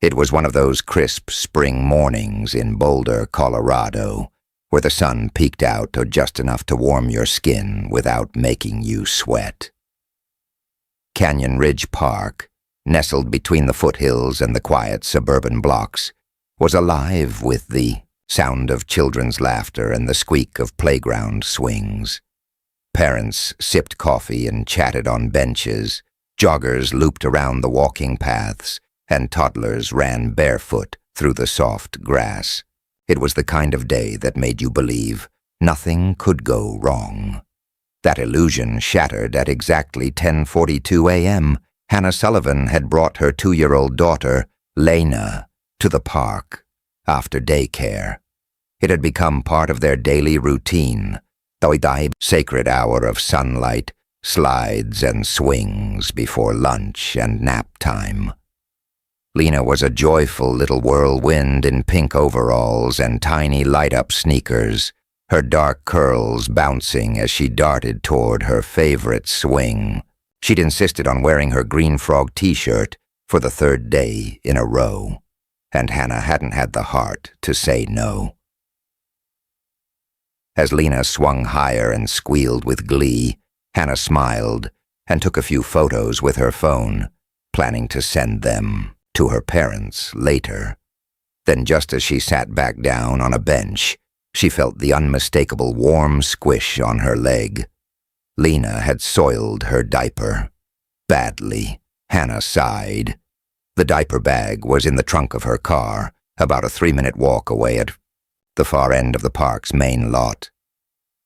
It was one of those crisp spring mornings in Boulder, Colorado, where the sun peeked out just enough to warm your skin without making you sweat. Canyon Ridge Park, nestled between the foothills and the quiet suburban blocks, was alive with the sound of children's laughter and the squeak of playground swings. Parents sipped coffee and chatted on benches, joggers looped around the walking paths, and toddlers ran barefoot through the soft grass. It was the kind of day that made you believe nothing could go wrong. That illusion shattered at exactly 10:42 a.m. Hannah Sullivan had brought her 2-year-old daughter, Lena, to the park after daycare. It had become part of their daily routine, the sacred hour of sunlight, slides and swings before lunch and nap time. Lena was a joyful little whirlwind in pink overalls and tiny light-up sneakers, her dark curls bouncing as she darted toward her favorite swing. She'd insisted on wearing her green frog t-shirt for the 3rd day in a row, and Hannah hadn't had the heart to say no. As Lena swung higher and squealed with glee, Hannah smiled and took a few photos with her phone, planning to send them to her parents later. Then just as she sat back down on a bench, she felt the unmistakable warm squish on her leg. Lena had soiled her diaper. Badly, Hannah sighed. The diaper bag was in the trunk of her car, about a 3-minute walk away at the far end of the park's main lot.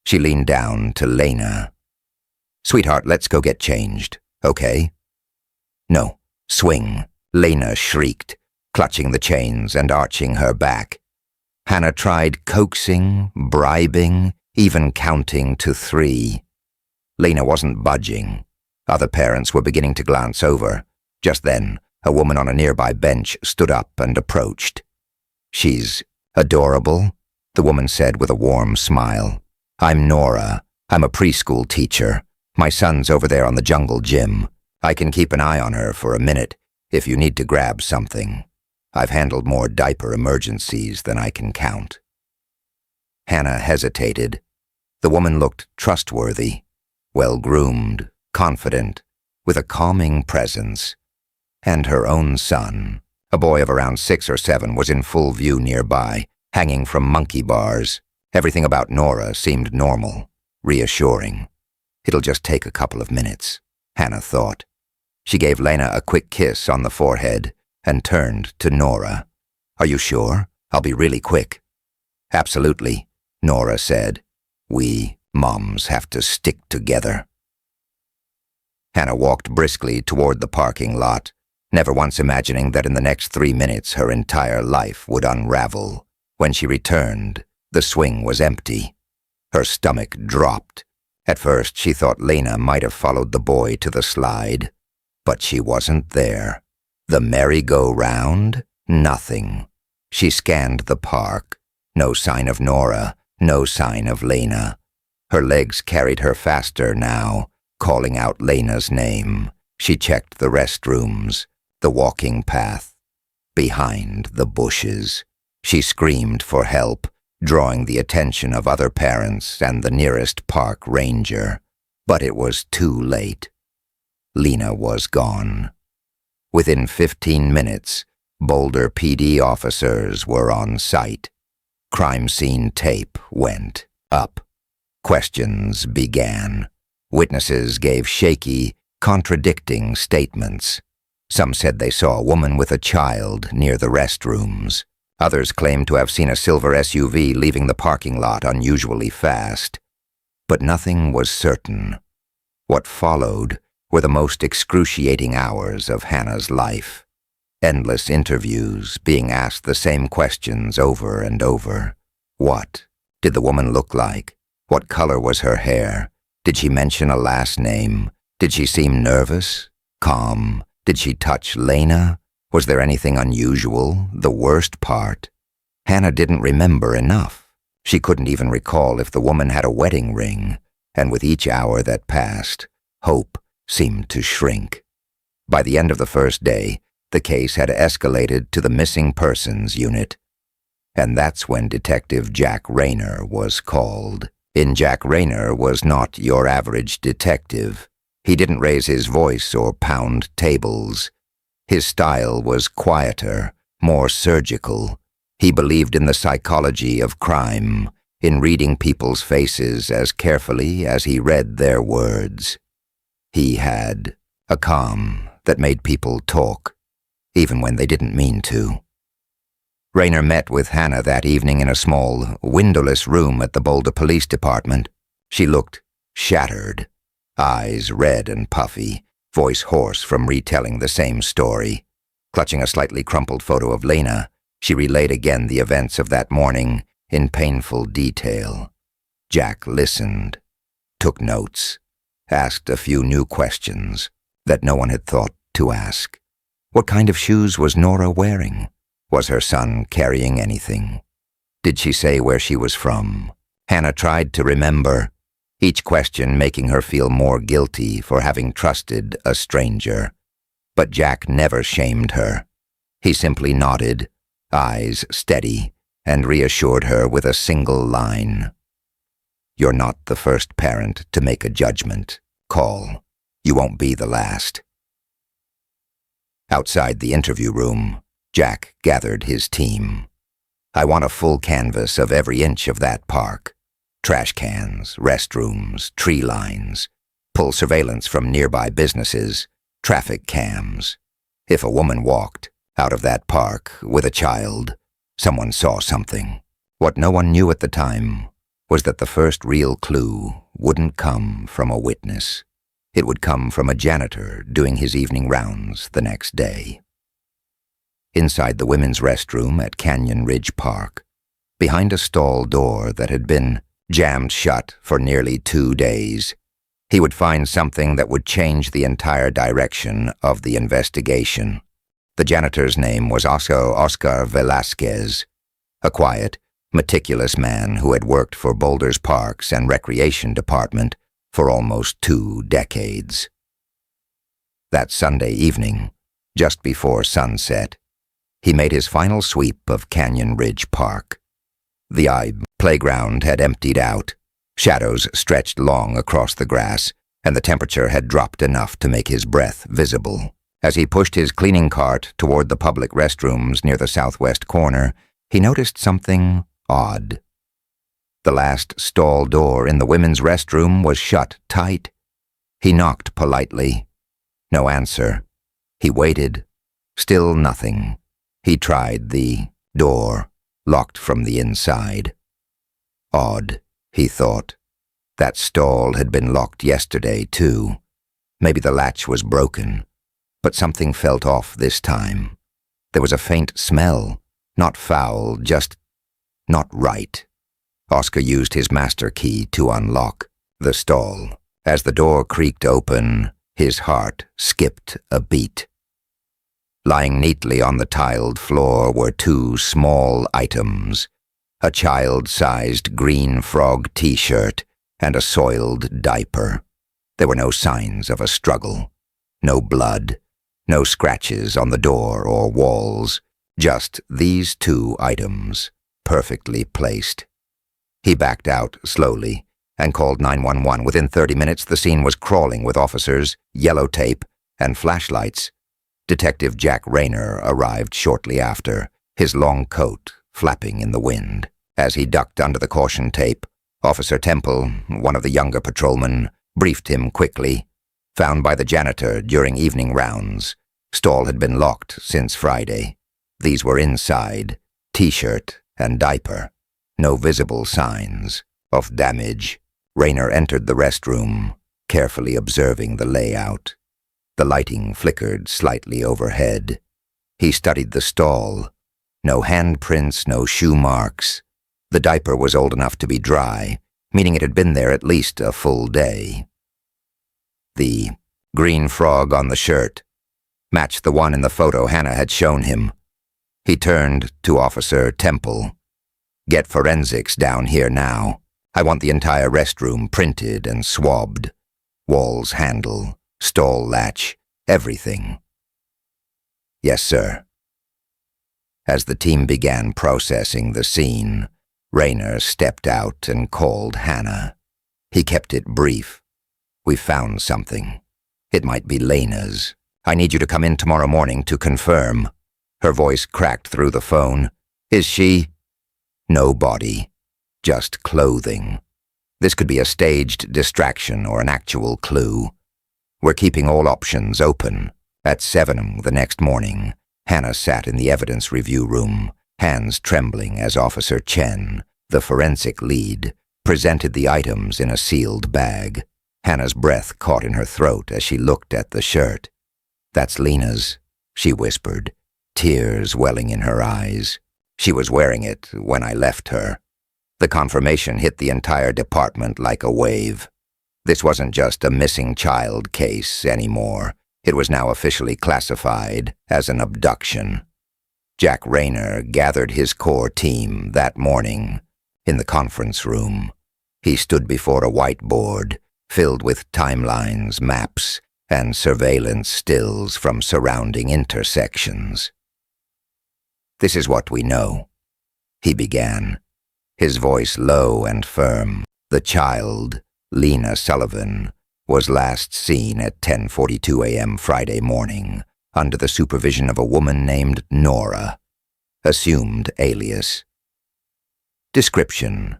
She leaned down to Lena. "Sweetheart, let's go get changed, okay?" "No, swing," Lena shrieked, clutching the chains and arching her back. Hannah tried coaxing, bribing, even counting to 3. Lena wasn't budging. Other parents were beginning to glance over. Just then, a woman on a nearby bench stood up and approached. "She's adorable," the woman said with a warm smile. "I'm Nora. I'm a preschool teacher. My son's over there on the jungle gym. I can keep an eye on her for a minute if you need to grab something. I've handled more diaper emergencies than I can count." Hannah hesitated. The woman looked trustworthy, well-groomed, confident, with a calming presence. And her own son, a boy of around 6 or 7, was in full view nearby, hanging from monkey bars. Everything about Nora seemed normal, reassuring. It'll just take a couple of minutes, Hannah thought. She gave Lena a quick kiss on the forehead and turned to Nora. "Are you sure? I'll be really quick." "Absolutely," Nora said. "We moms have to stick together." Hannah walked briskly toward the parking lot, never once imagining that in the next 3 minutes her entire life would unravel. When she returned, the swing was empty. Her stomach dropped. At first she thought Lena might have followed the boy to the slide, but she wasn't there. The merry-go-round? Nothing. She scanned the park. No sign of Nora, no sign of Lena. Her legs carried her faster now, calling out Lena's name. She checked the restrooms, the walking path. Behind the bushes, she screamed for help, drawing the attention of other parents and the nearest park ranger. But it was too late. Lena was gone. Within 15 minutes, Boulder PD officers were on site. Crime scene tape went up. Questions began. Witnesses gave shaky, contradicting statements. Some said they saw a woman with a child near the restrooms. Others claimed to have seen a silver SUV leaving the parking lot unusually fast. But nothing was certain. What followed were the most excruciating hours of Hannah's life. Endless interviews, being asked the same questions over and over. What did the woman look like? What color was her hair? Did she mention a last name? Did she seem nervous? Calm? Did she touch Lena? Was there anything unusual? The worst part? Hannah didn't remember enough. She couldn't even recall if the woman had a wedding ring, and with each hour that passed, hope seemed to shrink. By the end of the first day, The case had escalated to the Missing Persons Unit, and that's when Detective Jack Rayner was called. Jack Rayner was not your average detective. He didn't raise his voice or pound tables. His style was quieter, more surgical. He believed in the psychology of crime, in reading people's faces as carefully as he read their words. He had a calm that made people talk, even when they didn't mean to. Rayner met with Hannah that evening in a small, windowless room at the Boulder Police Department. She looked shattered, eyes red and puffy, voice hoarse from retelling the same story. Clutching a slightly crumpled photo of Lena, she relayed again the events of that morning in painful detail. Jack listened, took notes, asked a few new questions that no one had thought to ask. What kind of shoes was Nora wearing? Was her son carrying anything? Did she say where she was from? Hannah tried to remember, each question making her feel more guilty for having trusted a stranger. But Jack never shamed her. He simply nodded, eyes steady, and reassured her with a single line. "You're not the first parent to make a judgment call. You won't be the last." Outside the interview room, Jack gathered his team. "I want a full canvas of every inch of that park. Trash cans, restrooms, tree lines. Pull surveillance from nearby businesses, traffic cams. If a woman walked out of that park with a child, someone saw something." What no one knew at the time was that the first real clue wouldn't come from a witness. It would come from a janitor doing his evening rounds the next day. Inside the women's restroom at Canyon Ridge Park, behind a stall door that had been jammed shut for nearly 2 days, he would find something that would change the entire direction of the investigation. The janitor's name was Oscar Velasquez, a quiet, meticulous man who had worked for Boulder's Parks and Recreation Department for almost 2 decades. That Sunday evening, just before sunset, he made his final sweep of Canyon Ridge Park. The playground had emptied out, shadows stretched long across the grass, and the temperature had dropped enough to make his breath visible. As he pushed his cleaning cart toward the public restrooms near the southwest corner, he noticed something odd. The last stall door in the women's restroom was shut tight. He knocked politely. No answer. He waited. Still nothing. He tried the door, locked from the inside. Odd, he thought. That stall had been locked yesterday, too. Maybe the latch was broken, but something felt off this time. There was a faint smell, not foul, just not right. Oscar used his master key to unlock the stall. As the door creaked open, his heart skipped a beat. Lying neatly on the tiled floor were 2 small items, a child-sized green frog t-shirt and a soiled diaper. There were no signs of a struggle, no blood, no scratches on the door or walls, just these 2 items, perfectly placed. He backed out slowly and called 911. Within 30 minutes, the scene was crawling with officers, yellow tape, and flashlights. Detective Jack Rayner arrived shortly after, his long coat flapping in the wind. As he ducked under the caution tape, Officer Temple, one of the younger patrolmen, briefed him quickly. Found by the janitor during evening rounds. Stall had been locked since Friday. These were inside, t-shirt and diaper. No visible signs of damage. Rayner entered the restroom, carefully observing the layout. The lighting flickered slightly overhead. He studied the stall. No handprints, no shoe marks. The diaper was old enough to be dry, meaning it had been there at least a full day. The green frog on the shirt matched the one in the photo Hannah had shown him. He turned to Officer Temple. "Get forensics down here now. I want the entire restroom printed and swabbed. Walls handle, stall latch, everything." Yes, sir. As the team began processing the scene, Rayner stepped out and called Hannah. He kept it brief. We found something. It might be Lena's. I need you to come in tomorrow morning to confirm. Her voice cracked through the phone. Is she? No body. Just clothing. This could be a staged distraction or an actual clue. We're keeping all options open. At 7 the next morning, Hannah sat in the evidence review room, hands trembling as Officer Chen, the forensic lead, presented the items in a sealed bag. Hannah's breath caught in her throat as she looked at the shirt. That's Lena's, she whispered, tears welling in her eyes. She was wearing it when I left her. The confirmation hit the entire department like a wave. This wasn't just a missing child case anymore. It was now officially classified as an abduction. Jack Rayner gathered his core team that morning in the conference room. He stood before a whiteboard filled with timelines, maps, and surveillance stills from surrounding intersections. This is what we know, he began, his voice low and firm. The child, Lena Sullivan, was last seen at 10:42 a.m. Friday morning under the supervision of a woman named Nora, assumed alias. Description: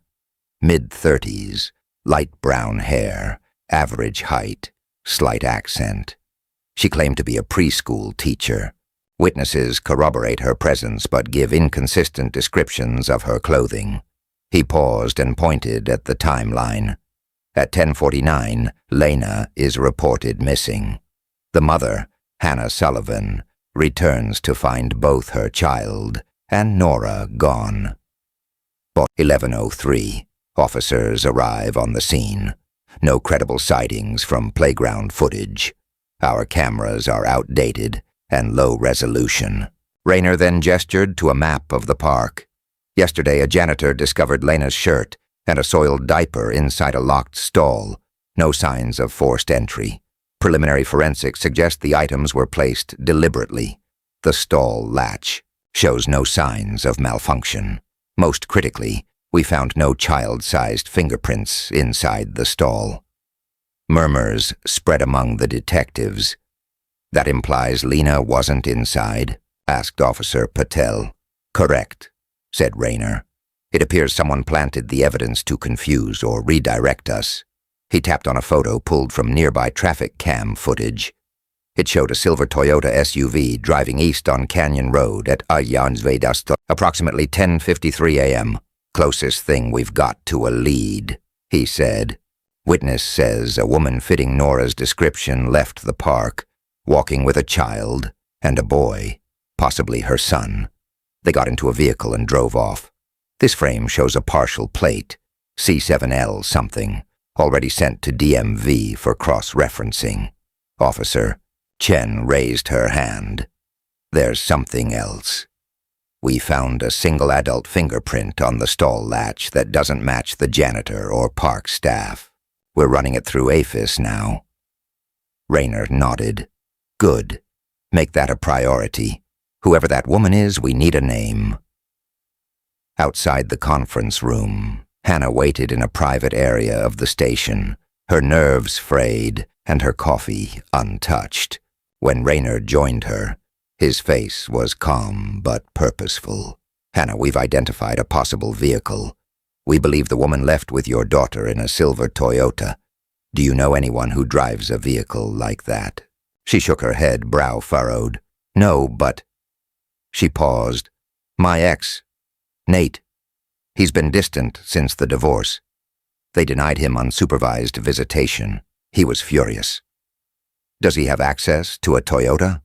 mid-30s, light brown hair, average height, slight accent. She claimed to be a preschool teacher. Witnesses corroborate her presence but give inconsistent descriptions of her clothing. He paused and pointed at the timeline. At 10:49, Lena is reported missing. The mother, Hannah Sullivan, returns to find both her child and Nora gone. By 11:03, officers arrive on the scene. No credible sightings from playground footage. Our cameras are outdated and low resolution. Rayner then gestured to a map of the park. Yesterday, a janitor discovered Lena's shirt and a soiled diaper inside a locked stall. No signs of forced entry. Preliminary forensics suggest the items were placed deliberately. The stall latch shows no signs of malfunction. Most critically, we found no child-sized fingerprints inside the stall. Murmurs spread among the detectives. That implies Lena wasn't inside? Asked Officer Patel. Correct, said Rayner. It appears someone planted the evidence to confuse or redirect us. He tapped on a photo pulled from nearby traffic cam footage. It showed a silver Toyota SUV driving east on Canyon Road at Ayansvedasto, approximately 10:53 a.m. Closest thing we've got to a lead, he said. Witness says a woman fitting Nora's description left the park, walking with a child and a boy, possibly her son. They got into a vehicle and drove off. This frame shows a partial plate, C7L something, already sent to DMV for cross-referencing. Officer Chen raised her hand. There's something else. We found a single adult fingerprint on the stall latch that doesn't match the janitor or park staff. We're running it through AFIS now. Rayner nodded. Good. Make that a priority. Whoever that woman is, we need a name. Outside the conference room, Hannah waited in a private area of the station, her nerves frayed and her coffee untouched. When Rayner joined her, his face was calm but purposeful. Hannah, we've identified a possible vehicle. We believe the woman left with your daughter in a silver Toyota. Do you know anyone who drives a vehicle like that? She shook her head, brow furrowed. No, but... She paused. My ex, Nate. He's been distant since the divorce. They denied him unsupervised visitation. He was furious. Does he have access to a Toyota?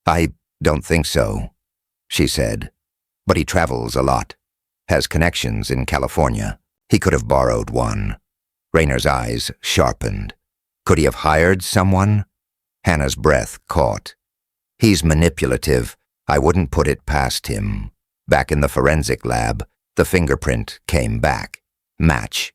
I don't think so, she said. But he travels a lot. Has connections in California. He could have borrowed one. Rayner's eyes sharpened. Could he have hired someone? Hannah's breath caught. He's manipulative. I wouldn't put it past him. Back in the forensic lab, the fingerprint came back. Match.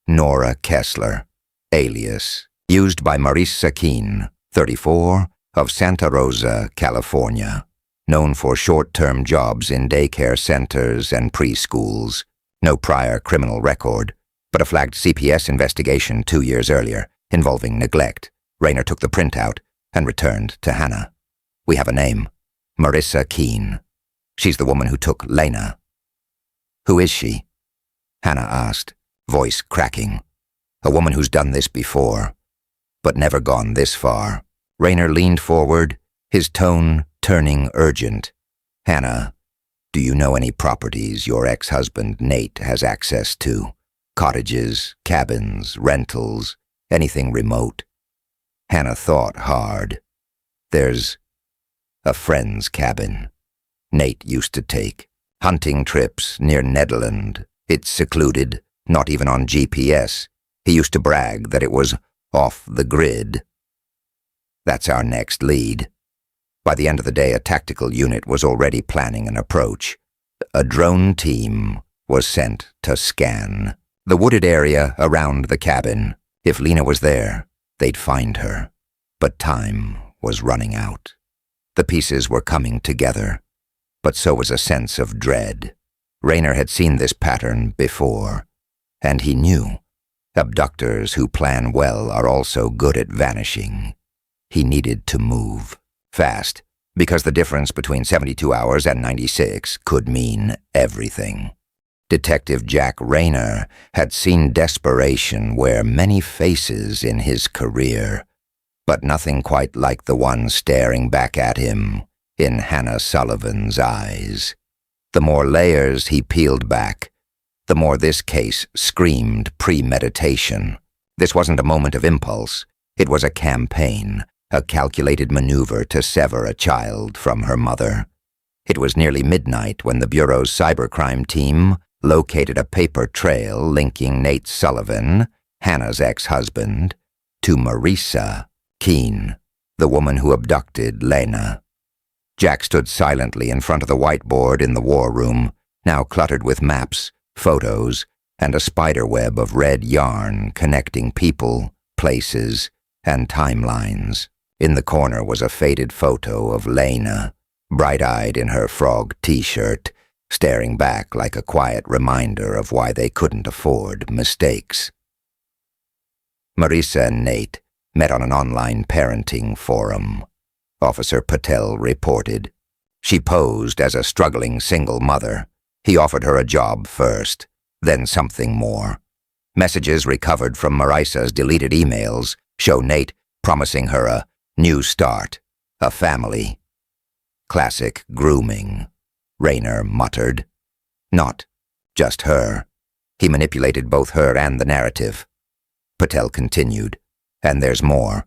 Nora Kessler. Alias. Used by Marisa Keene, 34, of Santa Rosa, California. known for short-term jobs in daycare centers and preschools. No prior criminal record, but a flagged CPS investigation 2 years earlier involving neglect. Raynor took the printout and returned to Hannah. We have a name. Marissa Keene. She's the woman who took Lena. Who is she? Hannah asked, voice cracking. A woman who's done this before, but never gone this far. Raynor leaned forward, his tone turning urgent. Hannah, do you know any properties your ex-husband Nate has access to? Cottages, cabins, rentals, anything remote? Hannah thought hard. There's a friend's cabin Nate used to take. Hunting trips near Nederland. It's secluded, not even on GPS. He used to brag that it was off the grid. That's our next lead. By the end of the day, a tactical unit was already planning an approach. A drone team was sent to scan the wooded area around the cabin. If Lena was there, they'd find her. But time was running out. The pieces were coming together, but so was a sense of dread. Raynor had seen this pattern before, and he knew abductors who plan well are also good at vanishing. He needed to move fast, because the difference between 72 hours and 96 could mean everything. Detective Jack Raynor had seen desperation wear many faces in his career, but nothing quite like the one staring back at him in Hannah Sullivan's eyes. The more layers he peeled back, the more this case screamed premeditation. This wasn't a moment of impulse. It was a campaign, a calculated maneuver to sever a child from her mother. It was nearly midnight when the Bureau's cybercrime team located a paper trail linking Nate Sullivan, Hannah's ex-husband, to Marissa Keene, the woman who abducted Lena. Jack stood silently in front of the whiteboard in the war room, now cluttered with maps, photos, and a spiderweb of red yarn connecting people, places, and timelines. In the corner was a faded photo of Lena, bright-eyed in her frog t-shirt, staring back like a quiet reminder of why they couldn't afford mistakes. Marissa and Nate met on an online parenting forum. Officer Patel reported. She posed as a struggling single mother. He offered her a job first, then something more. Messages recovered from Marissa's deleted emails show Nate promising her a new start, a family. Classic grooming, Raynor muttered. Not just her. He manipulated both her and the narrative. Patel continued. And there's more.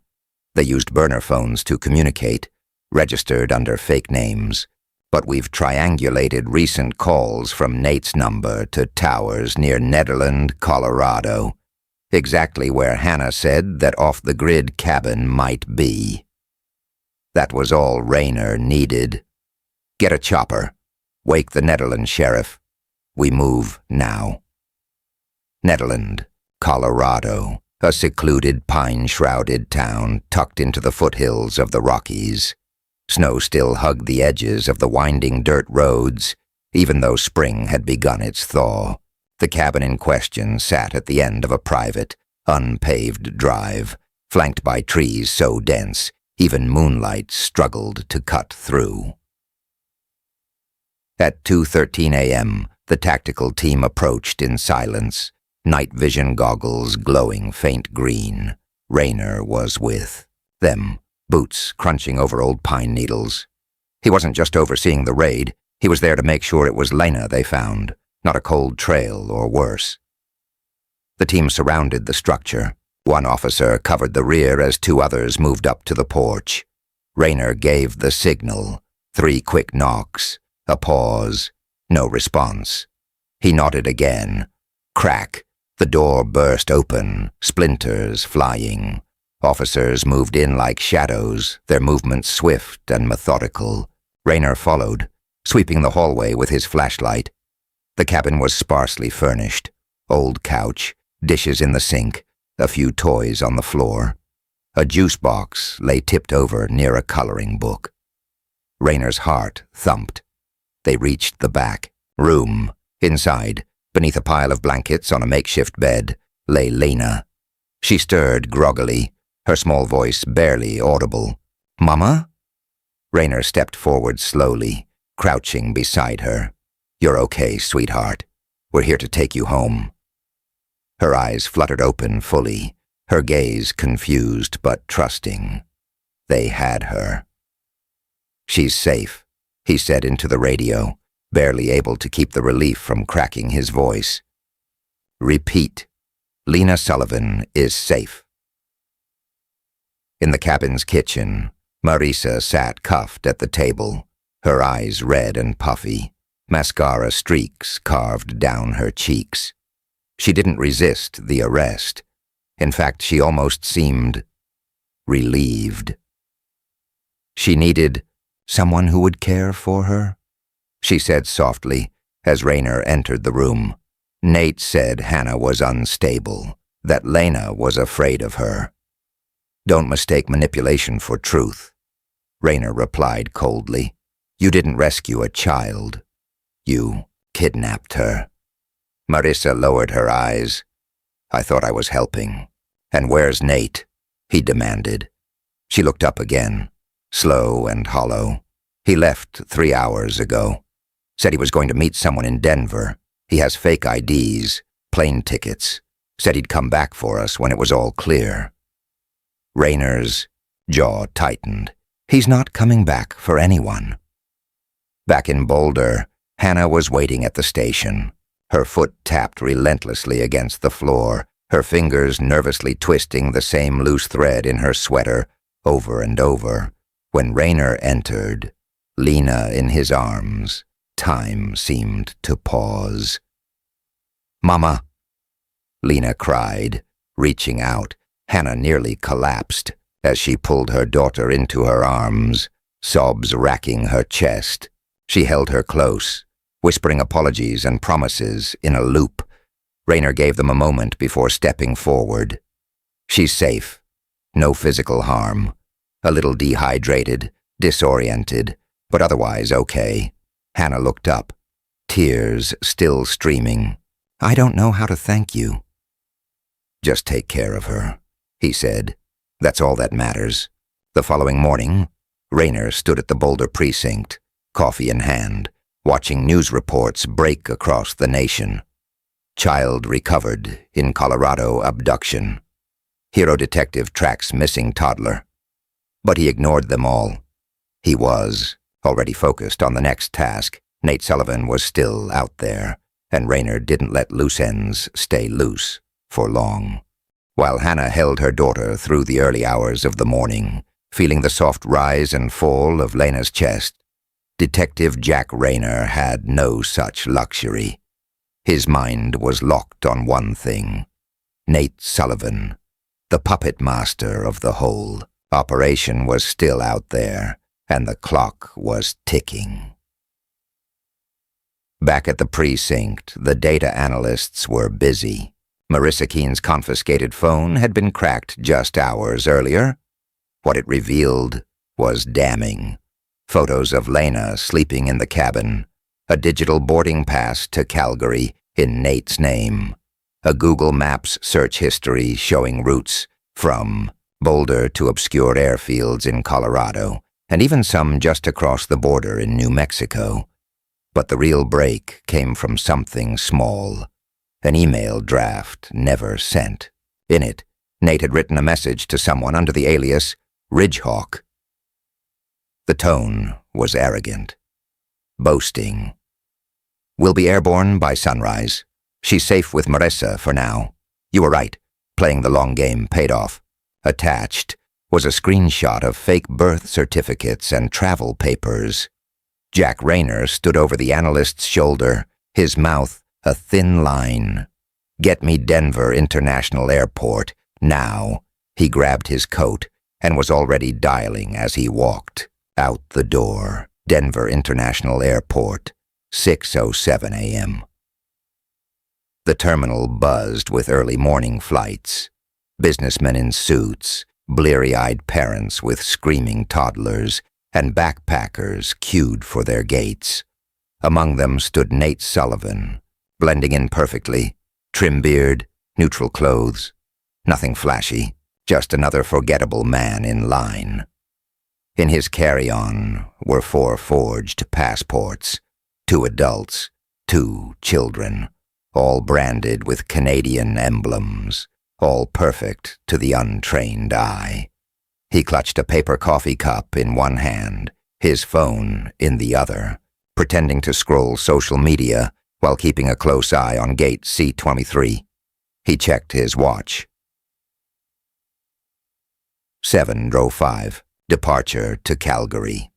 They used burner phones to communicate, registered under fake names. But we've triangulated recent calls from Nate's number to towers near Nederland, Colorado, exactly where Hannah said that off-the-grid cabin might be. That was all Raynor needed. Get a chopper. Wake the Nederland sheriff. We move now. Nederland, Colorado, a secluded pine-shrouded town tucked into the foothills of the Rockies. Snow still hugged the edges of the winding dirt roads, even though spring had begun its thaw. The cabin in question sat at the end of a private, unpaved drive, flanked by trees so dense even moonlight struggled to cut through. At 2:13 a.m., the tactical team approached in silence, night vision goggles glowing faint green. Raynor was with them, boots crunching over old pine needles. He wasn't just overseeing the raid, he was there to make sure it was Lena they found, not a cold trail or worse. The team surrounded the structure. One officer covered the rear as two others moved up to the porch. Raynor gave the signal. 3 quick knocks, a pause, no response. He nodded again. Crack. The door burst open, splinters flying. Officers moved in like shadows, their movements swift and methodical. Raynor followed, sweeping the hallway with his flashlight. The cabin was sparsely furnished. Old couch, dishes in the sink, a few toys on the floor. A juice box lay tipped over near a coloring book. Rayner's heart thumped. They reached the back room. Inside, beneath a pile of blankets on a makeshift bed, lay Lena. She stirred groggily, her small voice barely audible. "Mama?" Rayner stepped forward slowly, crouching beside her. "You're okay, sweetheart. We're here to take you home." Her eyes fluttered open fully, her gaze confused but trusting. They had her. "She's safe," he said into the radio, barely able to keep the relief from cracking his voice. "Repeat. Lena Sullivan is safe." In the cabin's kitchen, Marisa sat cuffed at the table, her eyes red and puffy, mascara streaks carved down her cheeks. She didn't resist the arrest. In fact, she almost seemed relieved. She needed someone who would care for her, she said softly as Rayner entered the room. Nate said Hannah was unstable, that Lena was afraid of her. "Don't mistake manipulation for truth," Rayner replied coldly. "You didn't rescue a child. You kidnapped her." Marisa lowered her eyes. "I thought I was helping. And where's Nate?" he demanded. She looked up again, slow and hollow. "He left 3 hours ago. Said he was going to meet someone in Denver. He has fake IDs, plane tickets. Said he'd come back for us when it was all clear." Rayner's jaw tightened. "He's not coming back for anyone." Back in Boulder, Hannah was waiting at the station. Her foot tapped relentlessly against the floor, her fingers nervously twisting the same loose thread in her sweater over and over. When Rayner entered, Lena in his arms, time seemed to pause. "Mama!" Lena cried, reaching out. Hannah nearly collapsed as she pulled her daughter into her arms, sobs racking her chest. She held her close, whispering apologies and promises in a loop. Rayner gave them a moment before stepping forward. "She's safe. No physical harm. A little dehydrated, disoriented, but otherwise okay." Hannah looked up, tears still streaming. "I don't know how to thank you." "Just take care of her," he said. "That's all that matters." The following morning, Rayner stood at the Boulder precinct, coffee in hand, watching news reports break across the nation. Child recovered in Colorado abduction. Hero detective tracks missing toddler. But he ignored them all. He was already focused on the next task. Nate Sullivan was still out there, and Rayner didn't let loose ends stay loose for long. While Hannah held her daughter through the early hours of the morning, feeling the soft rise and fall of Lena's chest, Detective Jack Rayner had no such luxury. His mind was locked on one thing: Nate Sullivan, the puppet master of the whole operation, was still out there, and the clock was ticking. Back at the precinct, the data analysts were busy. Marisa Keene's confiscated phone had been cracked just hours earlier. What it revealed was damning. Photos of Lena sleeping in the cabin, a digital boarding pass to Calgary in Nate's name, a Google Maps search history showing routes from Boulder to obscure airfields in Colorado, and even some just across the border in New Mexico. But the real break came from something small, an email draft never sent. In it, Nate had written a message to someone under the alias Ridgehawk. The tone was arrogant, boasting. "We'll be airborne by sunrise. She's safe with Marisa for now. You were right. Playing the long game paid off." Attached was a screenshot of fake birth certificates and travel papers. Jack Rayner stood over the analyst's shoulder, his mouth a thin line. "Get me Denver International Airport, now." He grabbed his coat and was already dialing as he walked out the door. Denver International Airport, 6:07 a.m. The terminal buzzed with early morning flights. Businessmen in suits, bleary-eyed parents with screaming toddlers, and backpackers queued for their gates. Among them stood Nate Sullivan, blending in perfectly, trim beard, neutral clothes, nothing flashy, just another forgettable man in line. In his carry-on were 4 forged passports, 2 adults, 2 children, all branded with Canadian emblems, all perfect to the untrained eye. He clutched a paper coffee cup in one hand, his phone in the other, pretending to scroll social media while keeping a close eye on gate C-23. He checked his watch. 7:05, departure to Calgary.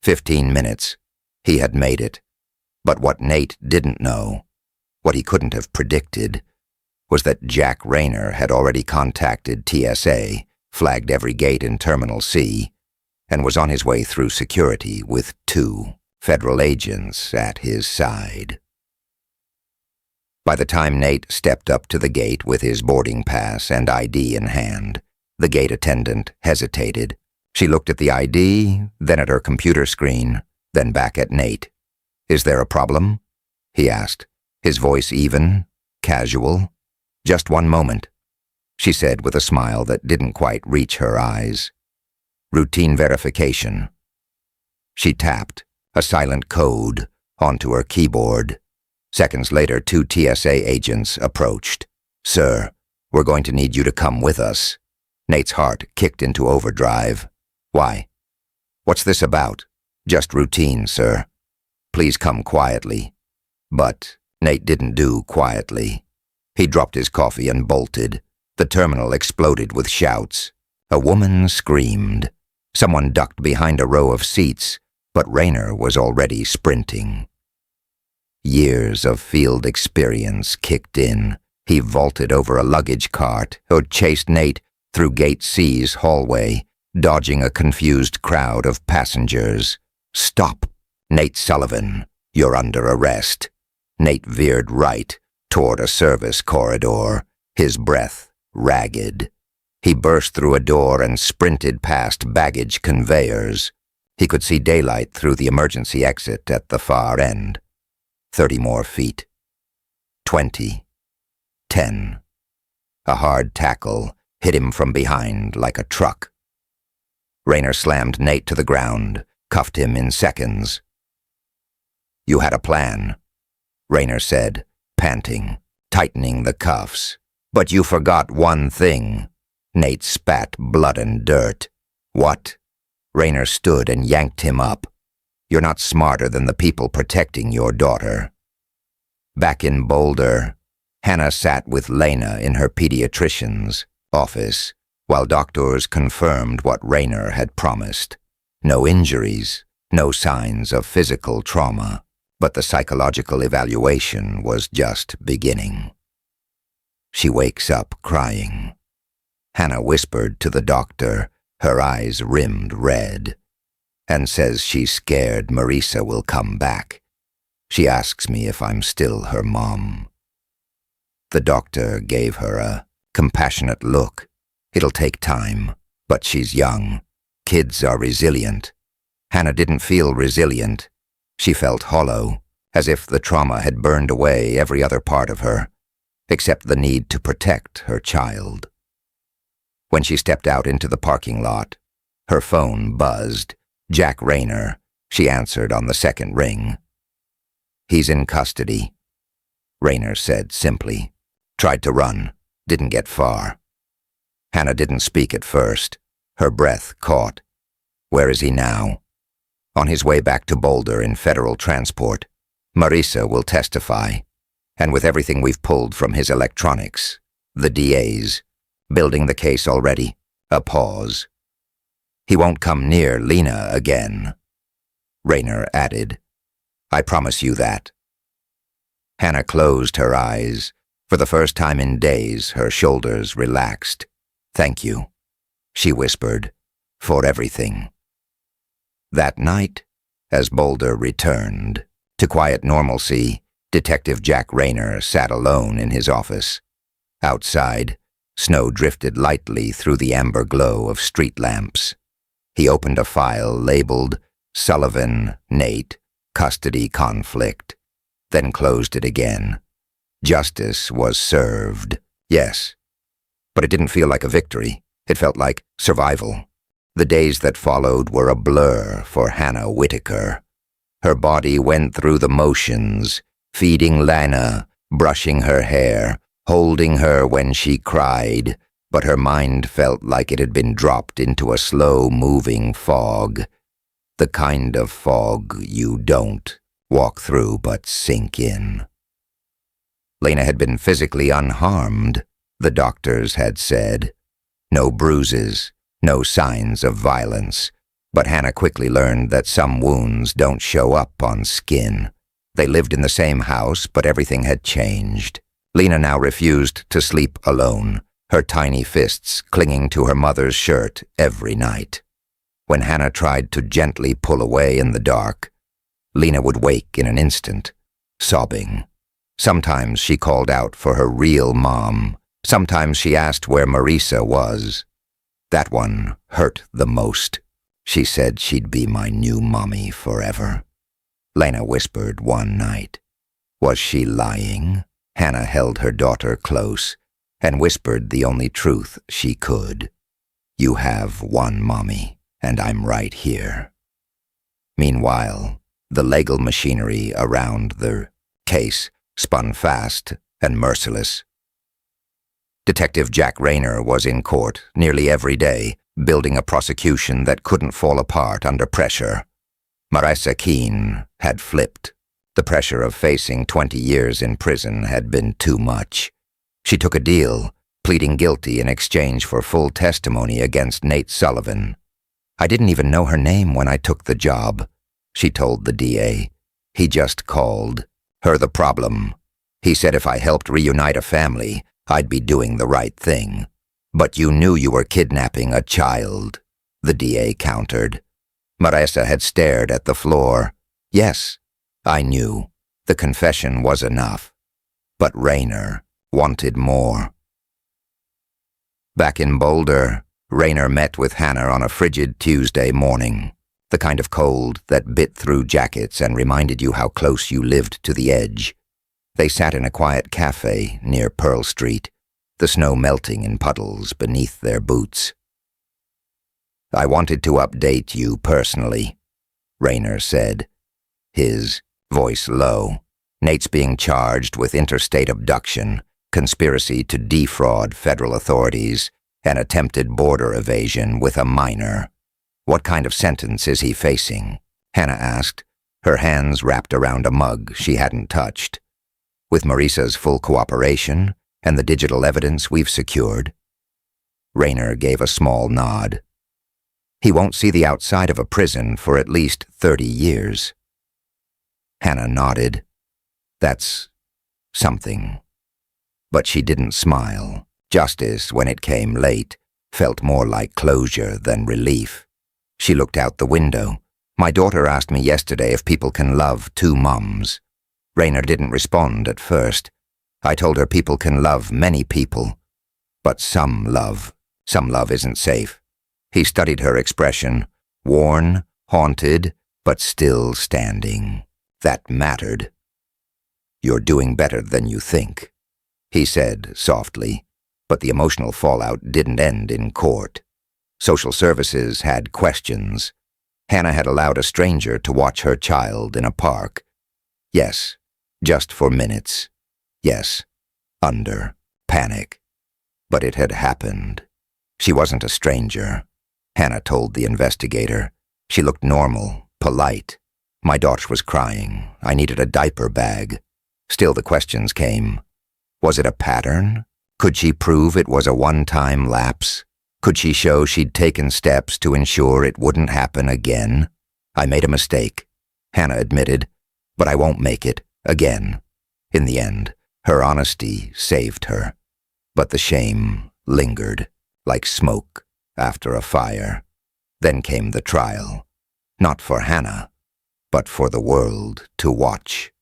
15 minutes. He had made it. But what Nate didn't know, what he couldn't have predicted, was that Jack Rayner had already contacted TSA, flagged every gate in Terminal C, and was on his way through security with 2 federal agents at his side. By the time Nate stepped up to the gate with his boarding pass and ID in hand, the gate attendant hesitated. She looked at the ID, then at her computer screen, then back at Nate. "Is there a problem?" he asked, his voice even, casual. "Just one moment," she said with a smile that didn't quite reach her eyes. "Routine verification." She tapped, a silent code, onto her keyboard. Seconds later, 2 TSA agents approached. "Sir, we're going to need you to come with us." Nate's heart kicked into overdrive. "Why? What's this about?" "Just routine, sir. Please come quietly." But Nate didn't do quietly. He dropped his coffee and bolted. The terminal exploded with shouts. A woman screamed. Someone ducked behind a row of seats, but Rayner was already sprinting. Years of field experience kicked in. He vaulted over a luggage cart or chased Nate through Gate C's hallway, dodging a confused crowd of passengers. "Stop! Nate Sullivan, you're under arrest." Nate veered right toward a service corridor, his breath ragged. He burst through a door and sprinted past baggage conveyors. He could see daylight through the emergency exit at the far end. 30 more feet. 20. 10. A hard tackle hit him from behind like a truck. Rayner slammed Nate to the ground, cuffed him in seconds. "You had a plan," Rayner said, panting, tightening the cuffs. "But you forgot one thing." Nate spat blood and dirt. "What?" Rayner stood and yanked him up. "You're not smarter than the people protecting your daughter." Back in Boulder, Hannah sat with Lena in her pediatrician's office while doctors confirmed what Rayner had promised. No injuries, no signs of physical trauma, but the psychological evaluation was just beginning. She wakes up crying. Hannah whispered to the doctor, her eyes rimmed red, and says she's scared Marisa will come back. She asks me if I'm still her mom. The doctor gave her a compassionate look. It'll take time, but she's young. Kids are resilient. Hannah didn't feel resilient. She felt hollow, as if the trauma had burned away every other part of her, except the need to protect her child. When she stepped out into the parking lot, her phone buzzed. Jack Rayner. She answered on the second ring. "He's in custody," Rayner said simply. "Tried to run. Didn't get far." Hannah didn't speak at first. Her breath caught. "Where is he now?" "On his way back to Boulder in federal transport. Marisa will testify. And with everything we've pulled from his electronics, the DA's, building the case already." A pause. "He won't come near Lena again," Rayner added. "I promise you that." Hannah closed her eyes. For the first time in days, her shoulders relaxed. "Thank you," she whispered, "for everything." That night, as Boulder returned to quiet normalcy, Detective Jack Rayner sat alone in his office. Outside, snow drifted lightly through the amber glow of street lamps. He opened a file labeled Sullivan, Nate, Custody Conflict, then closed it again. Justice was served. Yes. But it didn't feel like a victory. It felt like survival. The days that followed were a blur for Hannah Whitaker. Her body went through the motions, feeding Lana, brushing her hair, holding her when she cried, but her mind felt like it had been dropped into a slow-moving fog. The kind of fog you don't walk through but sink in. Lana had been physically unharmed, the doctors had said. No bruises, no signs of violence, but Hannah quickly learned that some wounds don't show up on skin. They lived in the same house, but everything had changed. Lena now refused to sleep alone, her tiny fists clinging to her mother's shirt every night. When Hannah tried to gently pull away in the dark, Lena would wake in an instant, sobbing. Sometimes she called out for her real mom. Sometimes she asked where Marisa was. That one hurt the most. She said she'd be my new mommy forever. Lena whispered one night. Was she lying? Hannah held her daughter close and whispered the only truth she could. You have one mommy, and I'm right here. Meanwhile, the legal machinery around the case spun fast and merciless. Detective Jack Rayner was in court nearly every day, building a prosecution that couldn't fall apart under pressure. Marisa Keene had flipped. The pressure of facing 20 years in prison had been too much. She took a deal, pleading guilty in exchange for full testimony against Nate Sullivan. I didn't even know her name when I took the job, she told the DA. He just called her the problem. He said if I helped reunite a family, I'd be doing the right thing. But you knew you were kidnapping a child, the DA countered. Marisa had stared at the floor. Yes, I knew. The confession was enough. But Rayner wanted more. Back in Boulder, Rayner met with Hannah on a frigid Tuesday morning, the kind of cold that bit through jackets and reminded you how close you lived to the edge. They sat in a quiet cafe near Pearl Street, the snow melting in puddles beneath their boots. I wanted to update you personally, Rayner said, his voice low. Nate's being charged with interstate abduction, conspiracy to defraud federal authorities, and attempted border evasion with a minor. What kind of sentence is he facing? Hannah asked, her hands wrapped around a mug she hadn't touched. With Marisa's full cooperation and the digital evidence we've secured. Rayner gave a small nod. He won't see the outside of a prison for at least 30 years. Hannah nodded. That's something. But she didn't smile. Justice, when it came late, felt more like closure than relief. She looked out the window. My daughter asked me yesterday if people can love two moms. Rayner didn't respond at first. I told her people can love many people. But some love isn't safe. He studied her expression, worn, haunted, but still standing. That mattered. You're doing better than you think, he said softly, but the emotional fallout didn't end in court. Social services had questions. Hannah had allowed a stranger to watch her child in a park. Yes, just for minutes. Yes, under panic. But it had happened. She wasn't a stranger, Hannah told the investigator. She looked normal, polite. My daughter was crying. I needed a diaper bag. Still the questions came. Was it a pattern? Could she prove it was a one-time lapse? Could she show she'd taken steps to ensure it wouldn't happen again? I made a mistake, Hannah admitted, but I won't make it again. In the end, her honesty saved her, but the shame lingered, like smoke after a fire. Then came the trial, not for Hannah, but for the world to watch.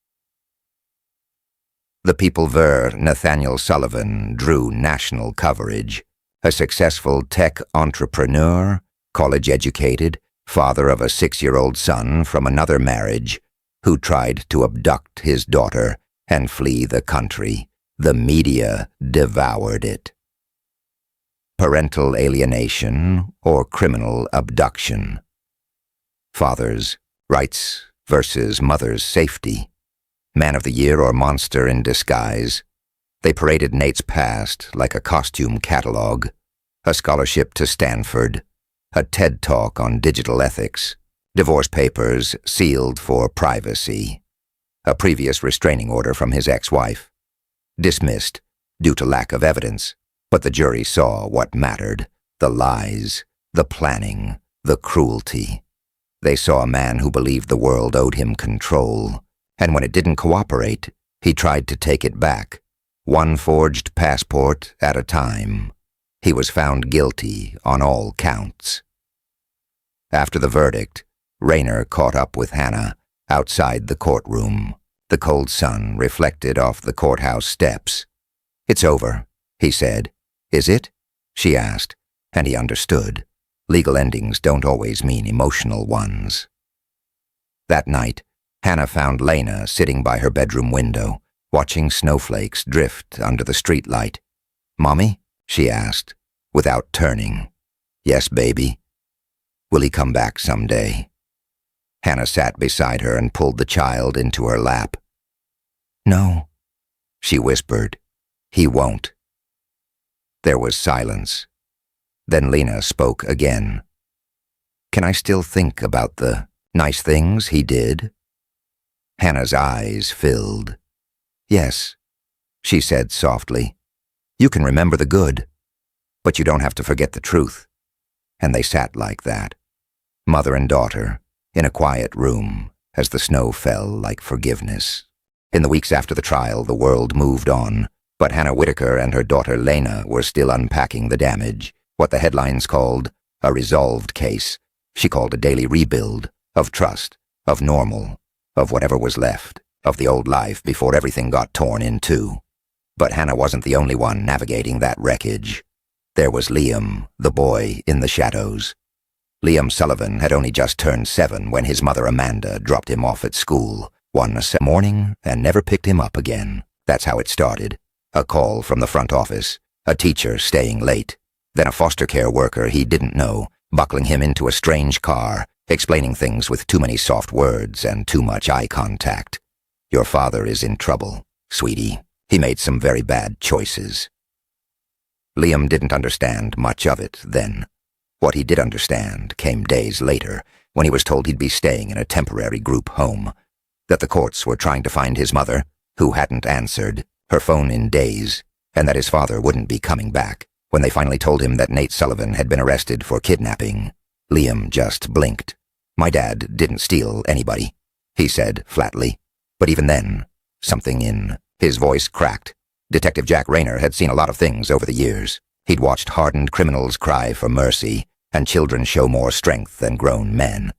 The People ver Nathaniel Sullivan drew national coverage. A successful tech entrepreneur, college-educated, father of a 6-year-old son from another marriage, who tried to abduct his daughter and flee the country. The media devoured it. Parental alienation or criminal abduction. Father's rights versus mother's safety. Man of the year or monster in disguise. They paraded Nate's past like a costume catalog, a scholarship to Stanford, a TED Talk on digital ethics, divorce papers sealed for privacy, a previous restraining order from his ex-wife, dismissed due to lack of evidence, but the jury saw what mattered, the lies, the planning, the cruelty. They saw a man who believed the world owed him control, and when it didn't cooperate, he tried to take it back, one forged passport at a time. He was found guilty on all counts. After the verdict, Raynor caught up with Hannah outside the courtroom. The cold sun reflected off the courthouse steps. "It's over," he said. "Is it?" she asked, and he understood. Legal endings don't always mean emotional ones. That night, Hannah found Lena sitting by her bedroom window, watching snowflakes drift under the streetlight. "Mommy?" she asked, without turning. "Yes, baby." "Will he come back someday?" Hannah sat beside her and pulled the child into her lap. "No," she whispered. "He won't." There was silence. Then Lena spoke again. "Can I still think about the nice things he did?" Hannah's eyes filled. "Yes," she said softly. "You can remember the good, but you don't have to forget the truth." And they sat like that, mother and daughter, in a quiet room, as the snow fell like forgiveness. In the weeks after the trial, the world moved on, but Hannah Whitaker and her daughter Lena were still unpacking the damage, what the headlines called a resolved case. She called a daily rebuild, of trust, of normal, of whatever was left, of the old life before everything got torn in two. But Hannah wasn't the only one navigating that wreckage. There was Liam, the boy in the shadows. Liam Sullivan had only just turned 7 when his mother Amanda dropped him off at school one morning and never picked him up again. That's how it started. A call from the front office, a teacher staying late, then a foster care worker he didn't know, buckling him into a strange car, explaining things with too many soft words and too much eye contact. "Your father is in trouble, sweetie. He made some very bad choices." Liam didn't understand much of it then. What he did understand came days later, when he was told he'd be staying in a temporary group home, that the courts were trying to find his mother, who hadn't answered her phone in days, and that his father wouldn't be coming back. When they finally told him that Nate Sullivan had been arrested for kidnapping, Liam just blinked. "My dad didn't steal anybody," he said flatly. But even then, something in his voice cracked. Detective Jack Raynor had seen a lot of things over the years. He'd watched hardened criminals cry for mercy, and children show more strength than grown men.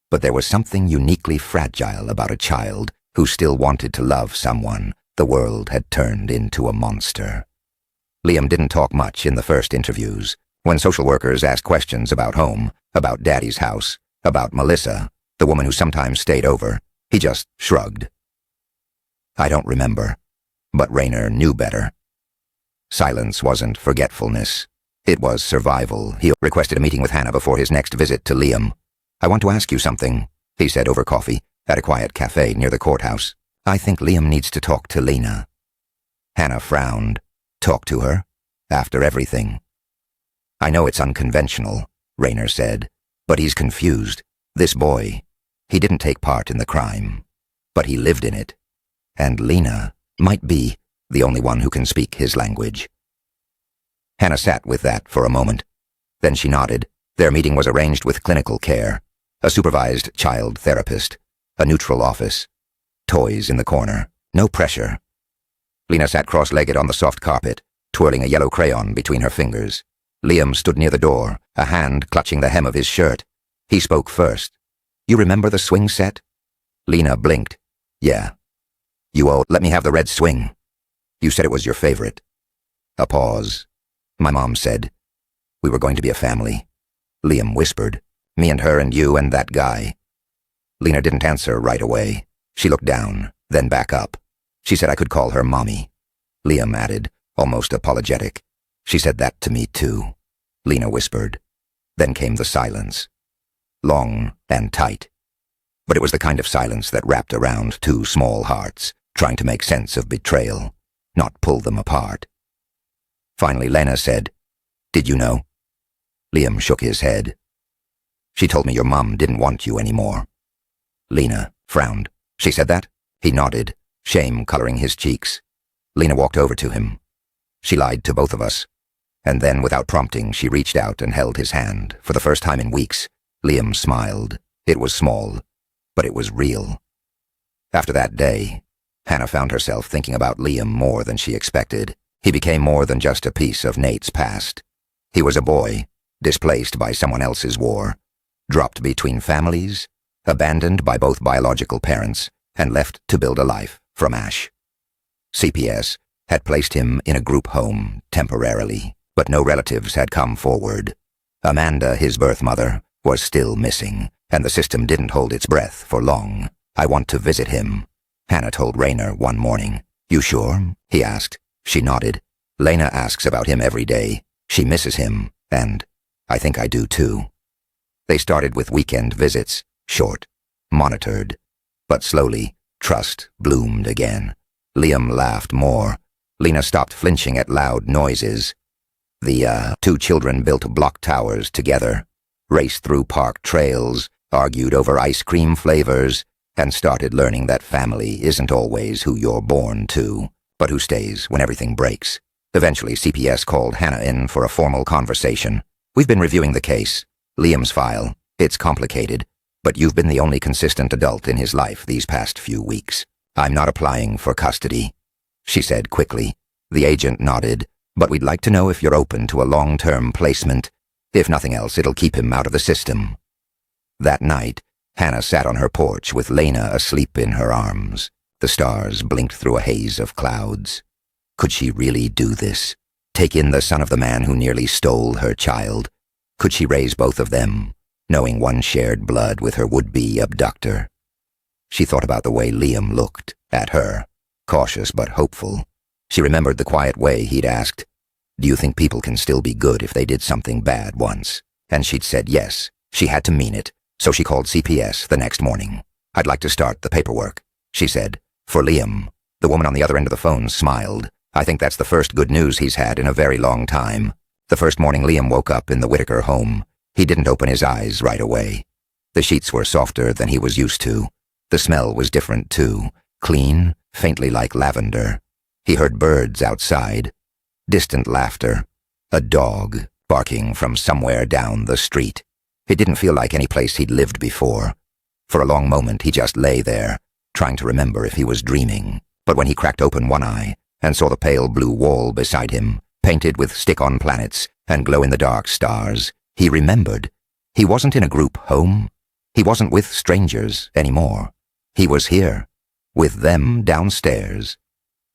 But there was something uniquely fragile about a child who still wanted to love someone the world had turned into a monster. Liam didn't talk much in the first interviews. When social workers asked questions about home, about Daddy's house, about Melissa, the woman who sometimes stayed over, he just shrugged. "I don't remember." But Raynor knew better. Silence wasn't forgetfulness. It was survival. He requested a meeting with Hannah before his next visit to Liam. "I want to ask you something," he said over coffee, at a quiet cafe near the courthouse. "I think Liam needs to talk to Lena." Hannah frowned. "Talk to her? After everything?" "I know it's unconventional," Raynor said, "but he's confused. This boy, he didn't take part in the crime, but he lived in it. And Lena might be the only one who can speak his language." Hannah sat with that for a moment. Then she nodded. Their meeting was arranged with clinical care, a supervised child therapist, a neutral office, toys in the corner, no pressure. Lena sat cross-legged on the soft carpet, twirling a yellow crayon between her fingers. Liam stood near the door, a hand clutching the hem of his shirt. He spoke first. "You remember the swing set?" Lena blinked. "Yeah." "You let me have the red swing. You said it was your favorite." A pause. "My mom said we were going to be a family." Liam whispered. Me and her and you and that guy. Lena didn't answer right away. She looked down, then back up. She said I could call her Mommy. Liam added, almost apologetic. She said that to me too. Lena whispered. Then came the silence. Long and tight. But it was the kind of silence that wrapped around two small hearts, trying to make sense of betrayal, not pull them apart. Finally, Lena said, Did you know? Liam shook his head. She told me your mom didn't want you anymore. Lena frowned. She said that? He nodded, shame coloring his cheeks. Lena walked over to him. She lied to both of us. And then, without prompting, she reached out and held his hand. For the first time in weeks, Liam smiled. It was small, but it was real. After that day, Hannah found herself thinking about Liam more than she expected. He became more than just a piece of Nate's past. He was a boy, displaced by someone else's war, dropped between families, abandoned by both biological parents, and left to build a life from ash. CPS had placed him in a group home temporarily, but no relatives had come forward. Amanda, his birth mother, was still missing, and the system didn't hold its breath for long. I want to visit him, Hannah told Rayner one morning. You sure? He asked. She nodded. Lena asks about him every day. She misses him, and I think I do too. They started with weekend visits, short, monitored. But slowly, trust bloomed again. Liam laughed more. Lena stopped flinching at loud noises. The two children built block towers together, raced through park trails, argued over ice cream flavors, and started learning that family isn't always who you're born to, but who stays when everything breaks. Eventually, CPS called Hannah in for a formal conversation. We've been reviewing the case, Liam's file. It's complicated, but you've been the only consistent adult in his life these past few weeks. I'm not applying for custody, she said quickly. The agent nodded. But we'd like to know if you're open to a long-term placement. If nothing else, it'll keep him out of the system. That night, Hannah sat on her porch with Lena asleep in her arms. The stars blinked through a haze of clouds. Could she really do this? Take in the son of the man who nearly stole her child? Could she raise both of them, knowing one shared blood with her would-be abductor? She thought about the way Liam looked at her, cautious but hopeful. She remembered the quiet way he'd asked, Do you think people can still be good if they did something bad once? And she'd said yes. She had to mean it, so she called CPS the next morning. I'd like to start the paperwork, she said. For Liam. The woman on the other end of the phone smiled. I think that's the first good news he's had in a very long time. The first morning Liam woke up in the Whitaker home, he didn't open his eyes right away. The sheets were softer than he was used to. The smell was different too, clean, faintly like lavender. He heard birds outside, distant laughter, a dog barking from somewhere down the street. It didn't feel like any place he'd lived before. For a long moment he just lay there, trying to remember if he was dreaming. But when he cracked open one eye and saw the pale blue wall beside him, painted with stick-on planets and glow-in-the-dark stars, he remembered. He wasn't in a group home. He wasn't with strangers anymore. He was here, with them downstairs.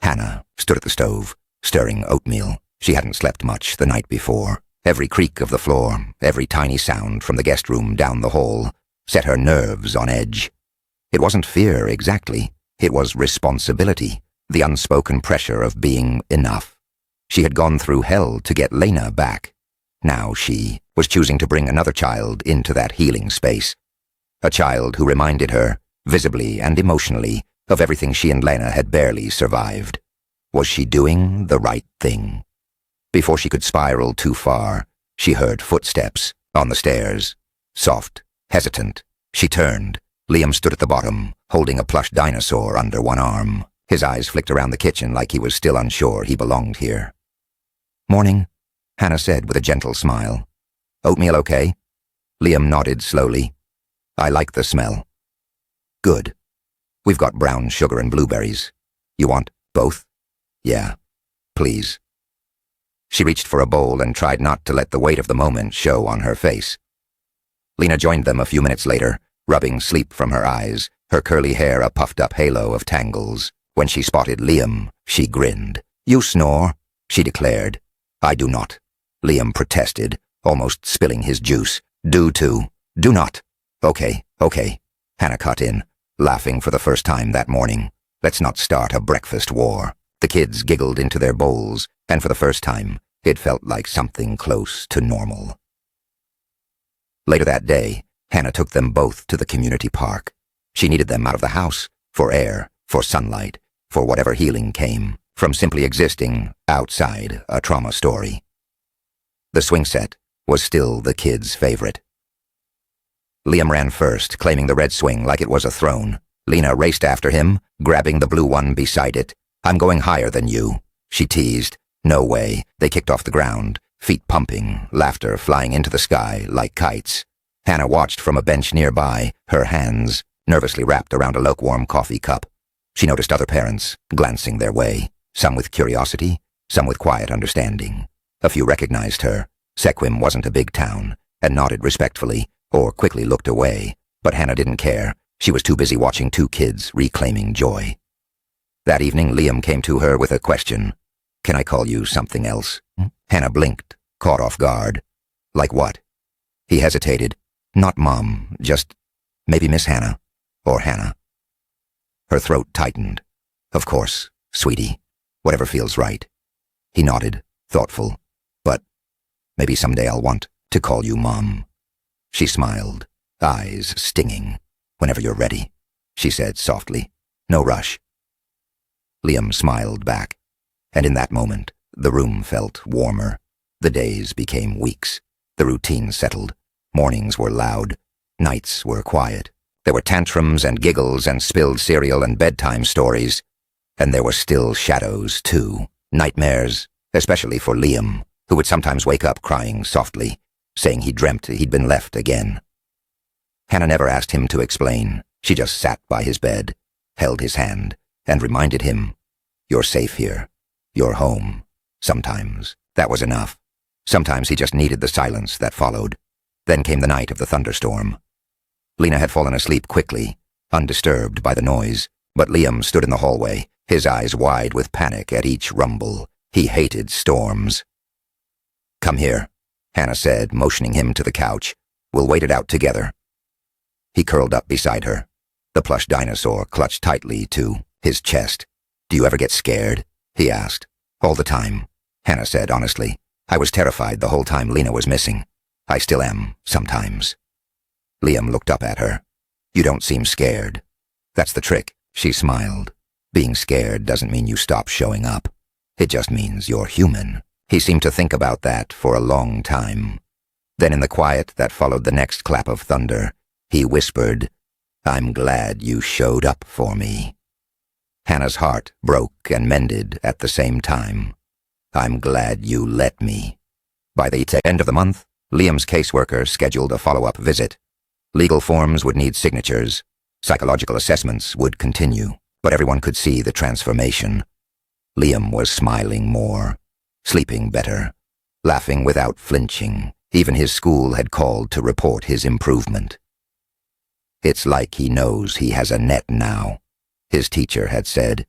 Hannah stood at the stove, stirring oatmeal. She hadn't slept much the night before. Every creak of the floor, every tiny sound from the guest room down the hall, set her nerves on edge. It wasn't fear exactly. It was responsibility, the unspoken pressure of being enough. She had gone through hell to get Lena back. Now she was choosing to bring another child into that healing space. A child who reminded her, visibly and emotionally, of everything she and Lena had barely survived. Was she doing the right thing? Before she could spiral too far, she heard footsteps on the stairs. Soft, hesitant. She turned. Liam stood at the bottom, holding a plush dinosaur under one arm. His eyes flicked around the kitchen like he was still unsure he belonged here. Morning, Hannah said with a gentle smile. Oatmeal okay? Liam nodded slowly. I like the smell. Good. We've got brown sugar and blueberries. You want both? Yeah, please. She reached for a bowl and tried not to let the weight of the moment show on her face. Lena joined them a few minutes later, rubbing sleep from her eyes, her curly hair a puffed-up halo of tangles. When she spotted Liam, she grinned. You snore, she declared. I do not. Liam protested, almost spilling his juice. Do too. Do not. Okay, okay. Hannah cut in, laughing for the first time that morning. Let's not start a breakfast war. The kids giggled into their bowls, and for the first time, it felt like something close to normal. Later that day, Hannah took them both to the community park. She needed them out of the house, for air, for sunlight, for whatever healing came from simply existing outside a trauma story. The swing set was still the kids' favorite. Liam ran first, claiming the red swing like it was a throne. Lena raced after him, grabbing the blue one beside it. I'm going higher than you, she teased. No way. They kicked off the ground, feet pumping, laughter flying into the sky like kites. Hannah watched from a bench nearby, her hands nervously wrapped around a lukewarm coffee cup. She noticed other parents glancing their way, some with curiosity, some with quiet understanding. A few recognized her. Sequim wasn't a big town, and nodded respectfully, or quickly looked away, but Hannah didn't care. She was too busy watching two kids reclaiming joy. That evening, Liam came to her with a question. Can I call you something else? Hannah blinked, caught off guard. Like what? He hesitated. Not Mom, just maybe Miss Hannah, or Hannah. Her throat tightened. Of course, sweetie, whatever feels right. He nodded, thoughtful. But maybe someday I'll want to call you Mom. She smiled, eyes stinging. Whenever you're ready, she said softly. No rush. Liam smiled back, and in that moment, the room felt warmer. The days became weeks. The routine settled. Mornings were loud. Nights were quiet. There were tantrums and giggles and spilled cereal and bedtime stories. And there were still shadows, too. Nightmares, especially for Liam, who would sometimes wake up crying softly, saying he dreamt he'd been left again. Hannah never asked him to explain. She just sat by his bed, held his hand, and reminded him, you're safe here. You're home. Sometimes that was enough. Sometimes he just needed the silence that followed. Then came the night of the thunderstorm. Lena had fallen asleep quickly, undisturbed by the noise, but Liam stood in the hallway, his eyes wide with panic at each rumble. He hated storms. Come here, Hannah said, motioning him to the couch. We'll wait it out together. He curled up beside her. The plush dinosaur clutched tightly to his chest. Do you ever get scared? He asked. All the time, Hannah said honestly. I was terrified the whole time Lena was missing. I still am, sometimes. Liam looked up at her. You don't seem scared. That's the trick, she smiled. Being scared doesn't mean you stop showing up. It just means you're human. He seemed to think about that for a long time. Then in the quiet that followed the next clap of thunder, he whispered, I'm glad you showed up for me. Hannah's heart broke and mended at the same time. I'm glad you let me. By the end of the month, Liam's caseworker scheduled a follow-up visit. Legal forms would need signatures. Psychological assessments would continue, but everyone could see the transformation. Liam was smiling more, sleeping better, laughing without flinching. Even his school had called to report his improvement. It's like he knows he has a net now, his teacher had said.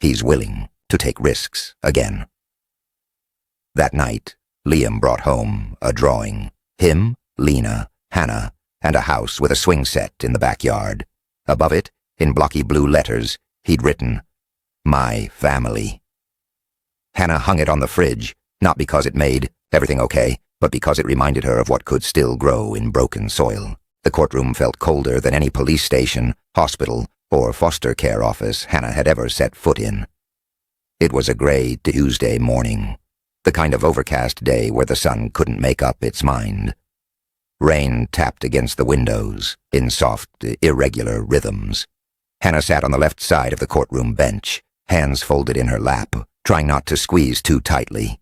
He's willing to take risks again. That night, Liam brought home a drawing. Him, Lena, Hannah, and a house with a swing set in the backyard. Above it, in blocky blue letters, he'd written, My family. Hannah hung it on the fridge, not because it made everything okay, but because it reminded her of what could still grow in broken soil. The courtroom felt colder than any police station, hospital, or foster care office Hannah had ever set foot in. It was a gray Tuesday morning, the kind of overcast day where the sun couldn't make up its mind. Rain tapped against the windows in soft, irregular rhythms. Hannah sat on the left side of the courtroom bench, hands folded in her lap, trying not to squeeze too tightly.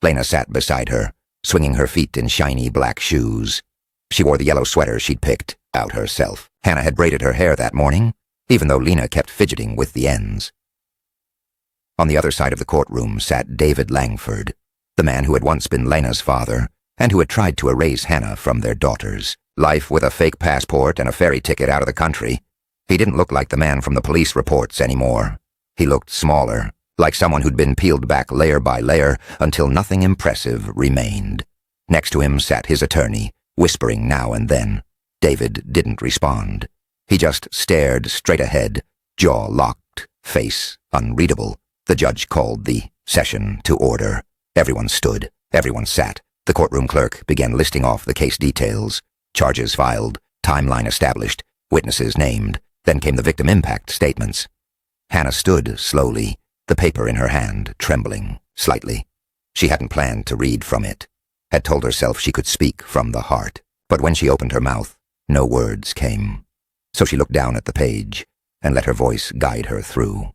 Lena sat beside her, swinging her feet in shiny black shoes. She wore the yellow sweater she'd picked out herself. Hannah had braided her hair that morning, even though Lena kept fidgeting with the ends. On the other side of the courtroom sat David Langford, the man who had once been Lena's father, and who had tried to erase Hannah from their daughters. Life with a fake passport and a ferry ticket out of the country. He didn't look like the man from the police reports anymore. He looked smaller, like someone who'd been peeled back layer by layer until nothing impressive remained. Next to him sat his attorney, whispering now and then. David didn't respond. He just stared straight ahead, jaw locked, face unreadable. The judge called the session to order. Everyone stood. Everyone sat. The courtroom clerk began listing off the case details. Charges filed, timeline established, witnesses named. Then came the victim impact statements. Hannah stood slowly, the paper in her hand, trembling slightly. She hadn't planned to read from it, had told herself she could speak from the heart. But when she opened her mouth, no words came. So she looked down at the page and let her voice guide her through.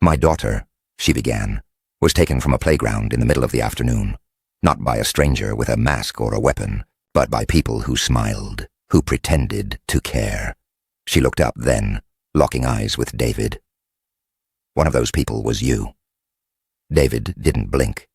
"My daughter," she began, "was taken from a playground in the middle of the afternoon, not by a stranger with a mask or a weapon, but by people who smiled, who pretended to care." She looked up then, locking eyes with David. "One of those people was you." David didn't blink.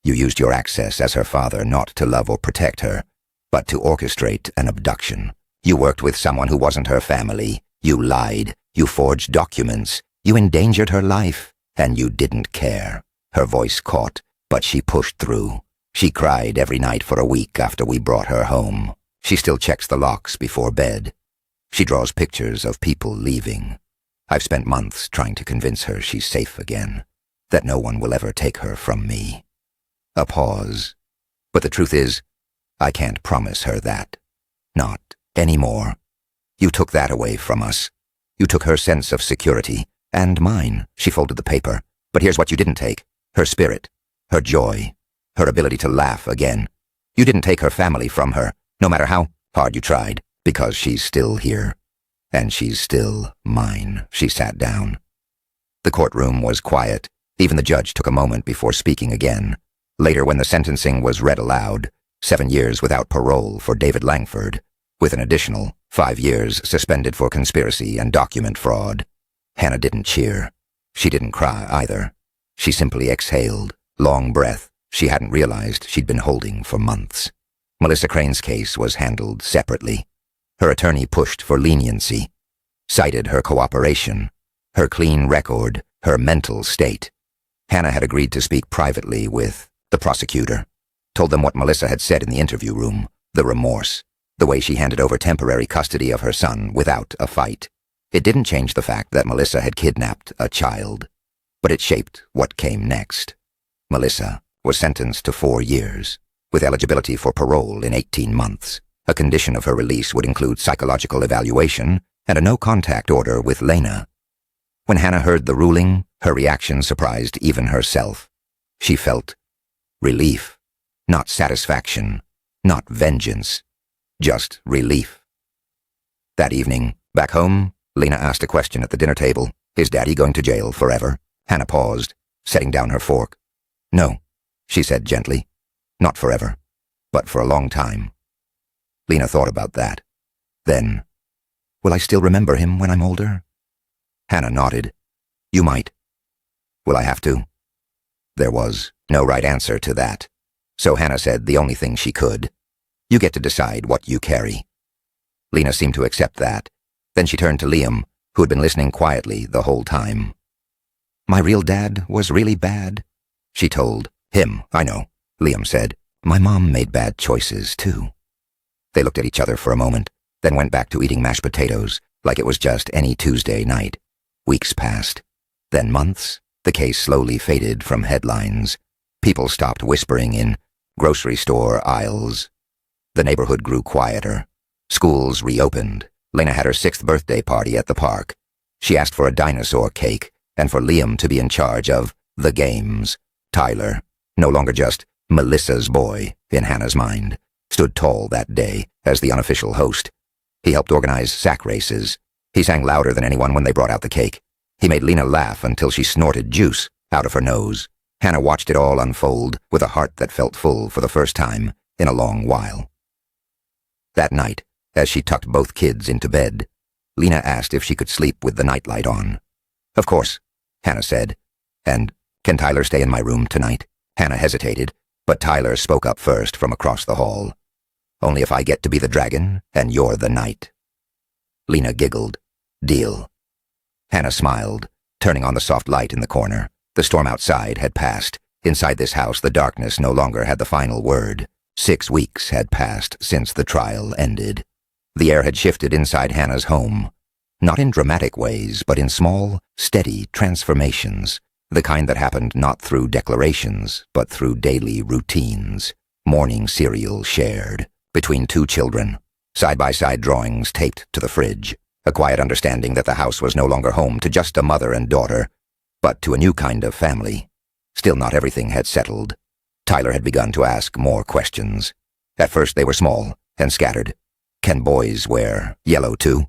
"You used your access as her father not to love or protect her, but to orchestrate an abduction. You worked with someone who wasn't her family. You lied. You forged documents. You endangered her life, and you didn't care." Her voice caught, but she pushed through. She cried every night for a week after we brought her home. She still checks the locks before bed. She draws pictures of people leaving. I've spent months trying to convince her she's safe again, that no one will ever take her from me. A pause. But the truth is, I can't promise her that. Not anymore. You took that away from us. You took her sense of security, and mine. She folded the paper. But here's what you didn't take. Her spirit, her joy, her ability to laugh again. You didn't take her family from her, no matter how hard you tried, because she's still here. And she's still mine. She sat down. The courtroom was quiet. Even the judge took a moment before speaking again. Later, when the sentencing was read aloud, 7 years without parole for David Langford, with an additional 5 years suspended for conspiracy and document fraud. Hannah didn't cheer. She didn't cry either. She simply exhaled, long breath she hadn't realized she'd been holding for months. Melissa Crane's case was handled separately. Her attorney pushed for leniency, cited her cooperation, her clean record, her mental state. Hannah had agreed to speak privately with the prosecutor, told them what Melissa had said in the interview room, the remorse, the way she handed over temporary custody of her son without a fight. It didn't change the fact that Melissa had kidnapped a child, but it shaped what came next. Melissa was sentenced to 4 years, with eligibility for parole in 18 months. A condition of her release would include psychological evaluation and a no-contact order with Lena. When Hannah heard the ruling, her reaction surprised even herself. She felt relief, not satisfaction, not vengeance, just relief. That evening, back home, Lena asked a question at the dinner table. "Is Daddy going to jail forever?" Hannah paused, setting down her fork. "No," she said gently. "Not forever, but for a long time." Lena thought about that. Then, "Will I still remember him when I'm older?" Hannah nodded. "You might." "Will I have to?" There was no right answer to that, so Hannah said the only thing she could. "You get to decide what you carry." Lena seemed to accept that. Then she turned to Liam, who had been listening quietly the whole time. "My real dad was really bad," she told him. "I know," Liam said. "My mom made bad choices, too." They looked at each other for a moment, then went back to eating mashed potatoes like it was just any Tuesday night. Weeks passed. Then months. The case slowly faded from headlines. People stopped whispering in grocery store aisles. The neighborhood grew quieter. Schools reopened. Lena had her 6th birthday party at the park. She asked for a dinosaur cake and for Liam to be in charge of the games. Tyler, no longer just Melissa's boy in Hannah's mind, stood tall that day as the unofficial host. He helped organize sack races. He sang louder than anyone when they brought out the cake. He made Lena laugh until she snorted juice out of her nose. Hannah watched it all unfold with a heart that felt full for the first time in a long while. That night, as she tucked both kids into bed, Lena asked if she could sleep with the nightlight on. "Of course," Hannah said. "And can Tyler stay in my room tonight?" Hannah hesitated, but Tyler spoke up first from across the hall. "Only if I get to be the dragon and you're the knight." Lena giggled. "Deal." Hannah smiled, turning on the soft light in the corner. The storm outside had passed. Inside this house, the darkness no longer had the final word. 6 weeks had passed since the trial ended. The air had shifted inside Hannah's home, not in dramatic ways, but in small, steady transformations, the kind that happened not through declarations, but through daily routines. Morning cereal shared between 2 children, side-by-side drawings taped to the fridge, a quiet understanding that the house was no longer home to just a mother and daughter, but to a new kind of family. Still, not everything had settled. Tyler had begun to ask more questions. At first they were small and scattered. Can boys wear yellow too?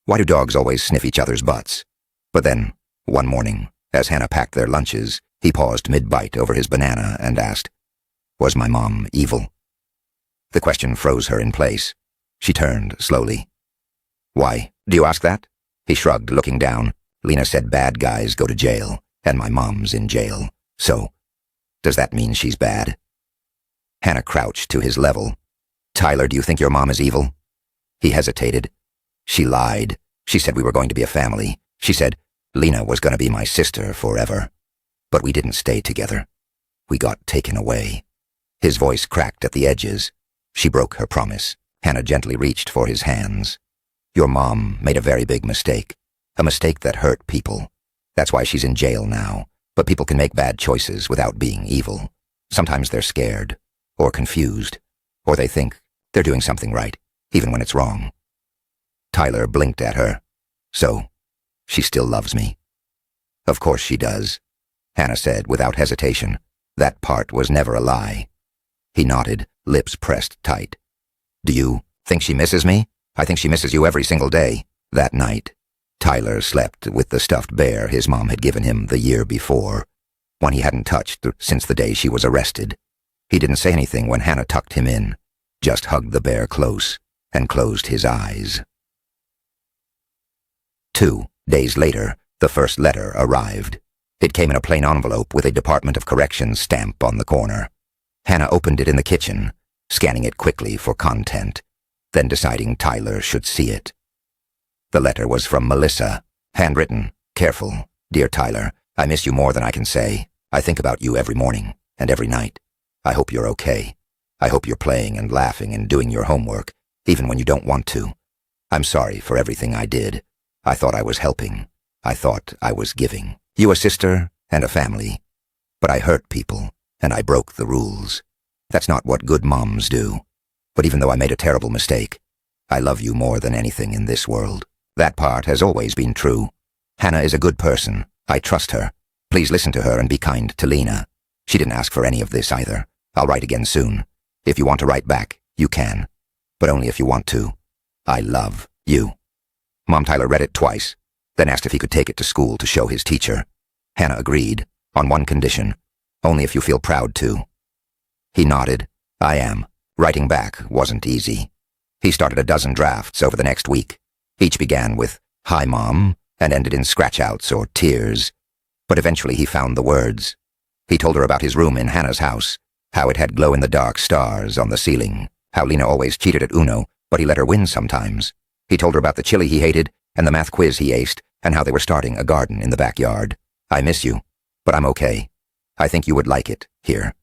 Why do dogs always sniff each other's butts? But then, one morning, as Hannah packed their lunches, he paused mid-bite over his banana and asked, "Was my mom evil?" The question froze her in place. She turned slowly. "Why, do you ask that?" He shrugged, looking down. "Lena said bad guys go to jail, and my mom's in jail. So, does that mean she's bad?" Hannah crouched to his level. "Tyler, do you think your mom is evil?" He hesitated. "She lied. She said we were going to be a family. She said Lena was going to be my sister forever. But we didn't stay together. We got taken away." His voice cracked at the edges. She broke her promise. Hannah gently reached for his hands. "Your mom made a very big mistake. A mistake that hurt people. That's why she's in jail now. But people can make bad choices without being evil. Sometimes they're scared, or confused, or they think they're doing something right, even when it's wrong." Tyler blinked at her. "So, she still loves me?" "Of course she does," Hannah said without hesitation. That part was never a lie. He nodded, lips pressed tight. "Do you think she misses me?" "I think she misses you every single day." That night, Tyler slept with the stuffed bear his mom had given him the year before, one he hadn't touched since the day she was arrested. He didn't say anything when Hannah tucked him in, just hugged the bear close and closed his eyes. 2 days later, the first letter arrived. It came in a plain envelope with a Department of Corrections stamp on the corner. Hannah opened it in the kitchen, scanning it quickly for content, then deciding Tyler should see it. The letter was from Melissa, handwritten, careful. "Dear Tyler, I miss you more than I can say. I think about you every morning and every night. I hope you're okay. I hope you're playing and laughing and doing your homework, even when you don't want to. I'm sorry for everything I did. I thought I was helping. I thought I was giving you a sister and a family. But I hurt people, and I broke the rules. That's not what good moms do. But even though I made a terrible mistake, I love you more than anything in this world. That part has always been true. Hannah is a good person. I trust her. Please listen to her and be kind to Lena. She didn't ask for any of this either. I'll write again soon. If you want to write back, you can. But only if you want to. I love you." Mom Tyler read it twice, then asked if he could take it to school to show his teacher. Hannah agreed, on one condition: only if you feel proud to. He nodded. "I am." Writing back wasn't easy. He started a dozen drafts over the next week. Each began with, "Hi, Mom," and ended in scratch-outs or tears. But eventually he found the words. He told her about his room in Hannah's house, how it had glow-in-the-dark stars on the ceiling, how Lena always cheated at Uno, but he let her win sometimes. He told her about the chili he hated and the math quiz he aced, and how they were starting a garden in the backyard. "I miss you, but I'm okay. I think you would like it here."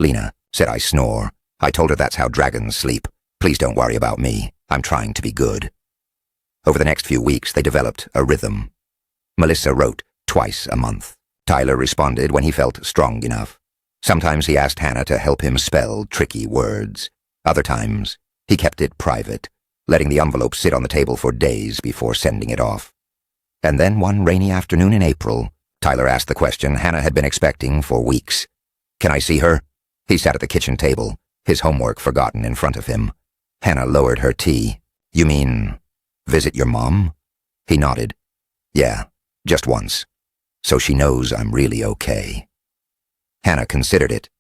Lena said I snore. I told her that's how dragons sleep. Please don't worry about me. I'm trying to be good. Over the next few weeks, they developed a rhythm. Melissa wrote twice a month. Tyler responded when he felt strong enough. Sometimes he asked Hannah to help him spell tricky words. Other times, he kept it private, letting the envelope sit on the table for days before sending it off. And then one rainy afternoon in April, Tyler asked the question Hannah had been expecting for weeks. "Can I see her?" He sat at the kitchen table, his homework forgotten in front of him. Hannah lowered her tea. "You mean, visit your mom?" He nodded. "Yeah, just once. So she knows I'm really okay." Hannah considered it.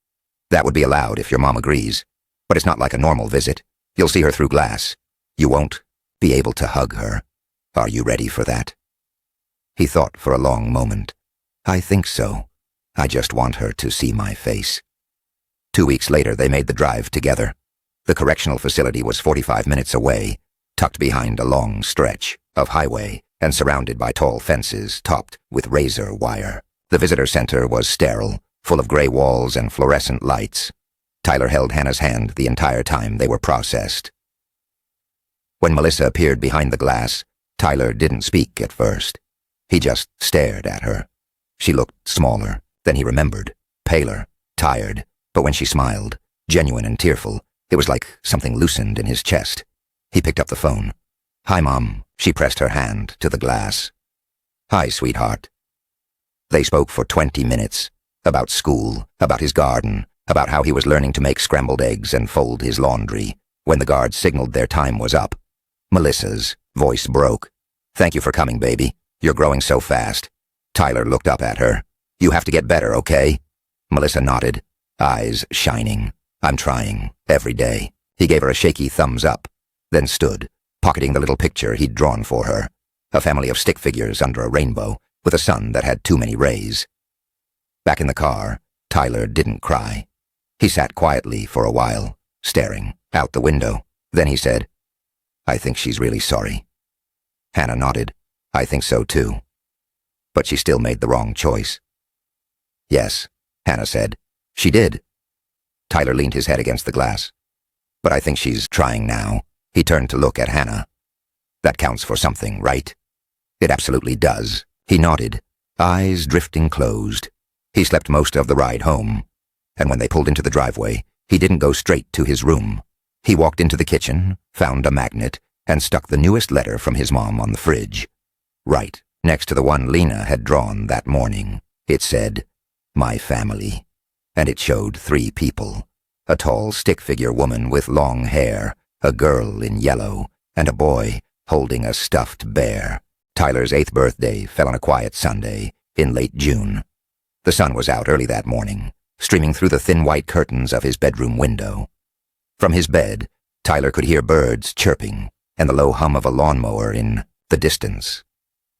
"That would be allowed if your mom agrees. But it's not like a normal visit. You'll see her through glass. You won't be able to hug her. Are you ready for that?" He thought for a long moment. "I think so. I just want her to see my face." 2 weeks later, they made the drive together. The correctional facility was 45 minutes away, tucked behind a long stretch of highway and surrounded by tall fences topped with razor wire. The visitor center was sterile, full of gray walls and fluorescent lights. Tyler held Hannah's hand the entire time they were processed. When Melissa appeared behind the glass, Tyler didn't speak at first. He just stared at her. She looked smaller than he remembered, paler, tired, but when she smiled, genuine and tearful, it was like something loosened in his chest. He picked up the phone. "Hi, Mom." She pressed her hand to the glass. "Hi, sweetheart." They spoke for 20 minutes, about school, about his garden, about how he was learning to make scrambled eggs and fold his laundry. When the guards signaled their time was up, Melissa's voice broke. "Thank you for coming, baby. You're growing so fast." Tyler looked up at her. "You have to get better, okay?" Melissa nodded, eyes shining. "I'm trying, every day." He gave her a shaky thumbs up, then stood, pocketing the little picture he'd drawn for her, a family of stick figures under a rainbow, with a sun that had too many rays. Back in the car, Tyler didn't cry. He sat quietly for a while, staring out the window. Then he said, "I think she's really sorry." Hannah nodded. "I think so too. But she still made the wrong choice." "Yes," Hannah said. "She did." Tyler leaned his head against the glass. "But I think she's trying now." He turned to look at Hannah. "That counts for something, right?" "It absolutely does." He nodded, eyes drifting closed. He slept most of the ride home, and when they pulled into the driveway, he didn't go straight to his room. He walked into the kitchen, found a magnet, and stuck the newest letter from his mom on the fridge. Right next to the one Lena had drawn that morning. It said, "My family," and it showed 3 people. A tall stick-figure woman with long hair, a girl in yellow, and a boy holding a stuffed bear. Tyler's 8th birthday fell on a quiet Sunday in late June. The sun was out early that morning, streaming through the thin white curtains of his bedroom window. From his bed, Tyler could hear birds chirping and the low hum of a lawnmower in the distance.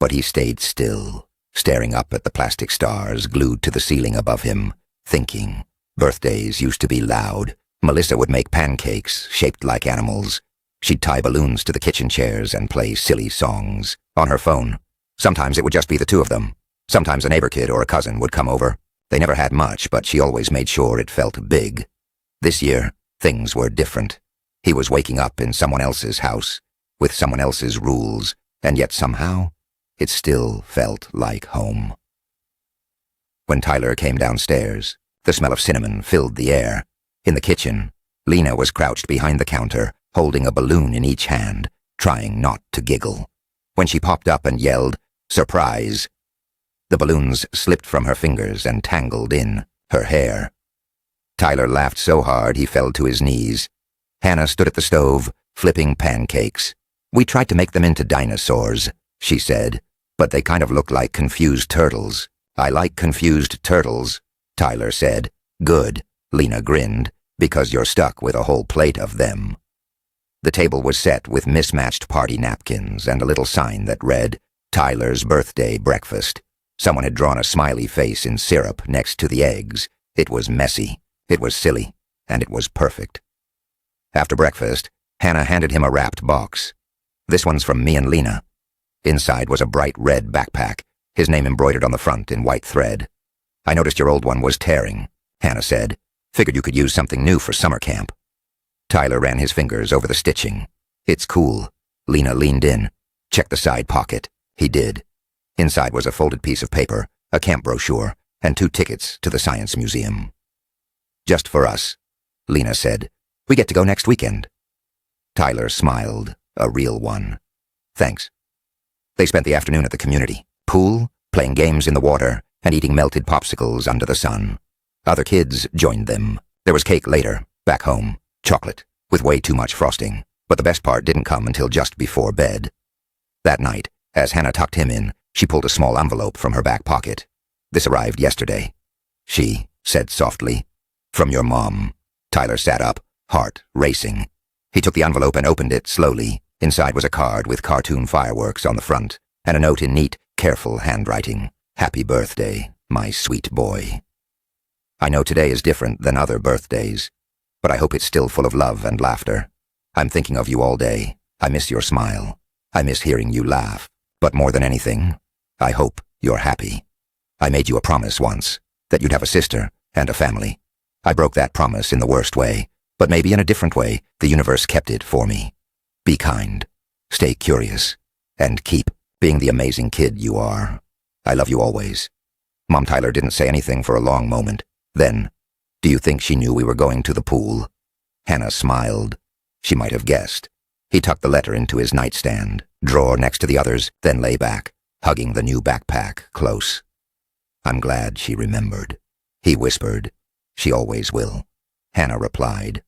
But he stayed still, staring up at the plastic stars glued to the ceiling above him, thinking. Birthdays used to be loud. Melissa would make pancakes shaped like animals. She'd tie balloons to the kitchen chairs and play silly songs on her phone. Sometimes it would just be the 2 of them. Sometimes a neighbor kid or a cousin would come over. They never had much, but she always made sure it felt big. This year, things were different. He was waking up in someone else's house, with someone else's rules, and yet somehow, it still felt like home. When Tyler came downstairs, the smell of cinnamon filled the air. In the kitchen, Lena was crouched behind the counter, holding a balloon in each hand, trying not to giggle. When she popped up and yelled, "Surprise!" the balloons slipped from her fingers and tangled in her hair. Tyler laughed so hard he fell to his knees. Hannah stood at the stove, flipping pancakes. "We tried to make them into dinosaurs," she said, "but they kind of look like confused turtles." "I like confused turtles," Tyler said. "Good," Lena grinned, "because you're stuck with a whole plate of them." The table was set with mismatched party napkins and a little sign that read, "Tyler's birthday breakfast." Someone had drawn a smiley face in syrup next to the eggs. It was messy, it was silly, and it was perfect. After breakfast, Hannah handed him a wrapped box. "This one's from me and Lena." Inside was a bright red backpack, his name embroidered on the front in white thread. "I noticed your old one was tearing," Hannah said. "Figured you could use something new for summer camp." Tyler ran his fingers over the stitching. "It's cool." Lena leaned in. "Check the side pocket." He did. Inside was a folded piece of paper, a camp brochure, and 2 tickets to the Science Museum. "Just for us," Lena said. "We get to go next weekend." Tyler smiled, a real one. "Thanks." They spent the afternoon at the community pool, playing games in the water, and eating melted popsicles under the sun. Other kids joined them. There was cake later, back home, chocolate, with way too much frosting, but the best part didn't come until just before bed. That night, as Hannah tucked him in, she pulled a small envelope from her back pocket. "This arrived yesterday," she said softly. "From your mom." Tyler sat up, heart racing. He took the envelope and opened it slowly. Inside was a card with cartoon fireworks on the front, and a note in neat, careful handwriting. "Happy birthday, my sweet boy. I know today is different than other birthdays, but I hope it's still full of love and laughter. I'm thinking of you all day. I miss your smile. I miss hearing you laugh. But more than anything, I hope you're happy. I made you a promise once, that you'd have a sister and a family. I broke that promise in the worst way, but maybe in a different way, the universe kept it for me. Be kind, stay curious, and keep being the amazing kid you are. I love you always. Mom. Tyler didn't say anything for a long moment. Then, do you think she knew we were going to the pool? Hannah smiled. She might have guessed. He tucked the letter into his nightstand, drawer next to the others, then lay back, hugging the new backpack close. I'm glad she remembered. He whispered. She always will. Hannah replied.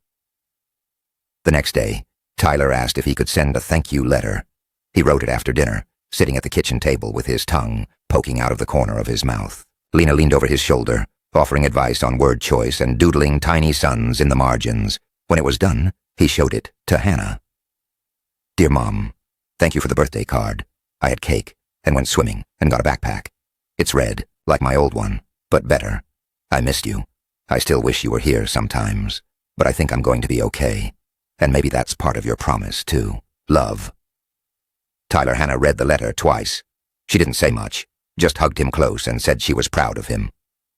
The next day, Tyler asked if he could send a thank you letter. He wrote it after dinner, sitting at the kitchen table with his tongue poking out of the corner of his mouth. Lena leaned over his shoulder, offering advice on word choice and doodling tiny suns in the margins. When it was done, he showed it to Hannah. Dear Mom, thank you for the birthday card. I had cake and went swimming and got a backpack. It's red, like my old one, but better. I missed you. I still wish you were here sometimes, but I think I'm going to be okay. And maybe that's part of your promise, too. Love. Hannah read the letter twice. She didn't say much, just hugged him close and said she was proud of him.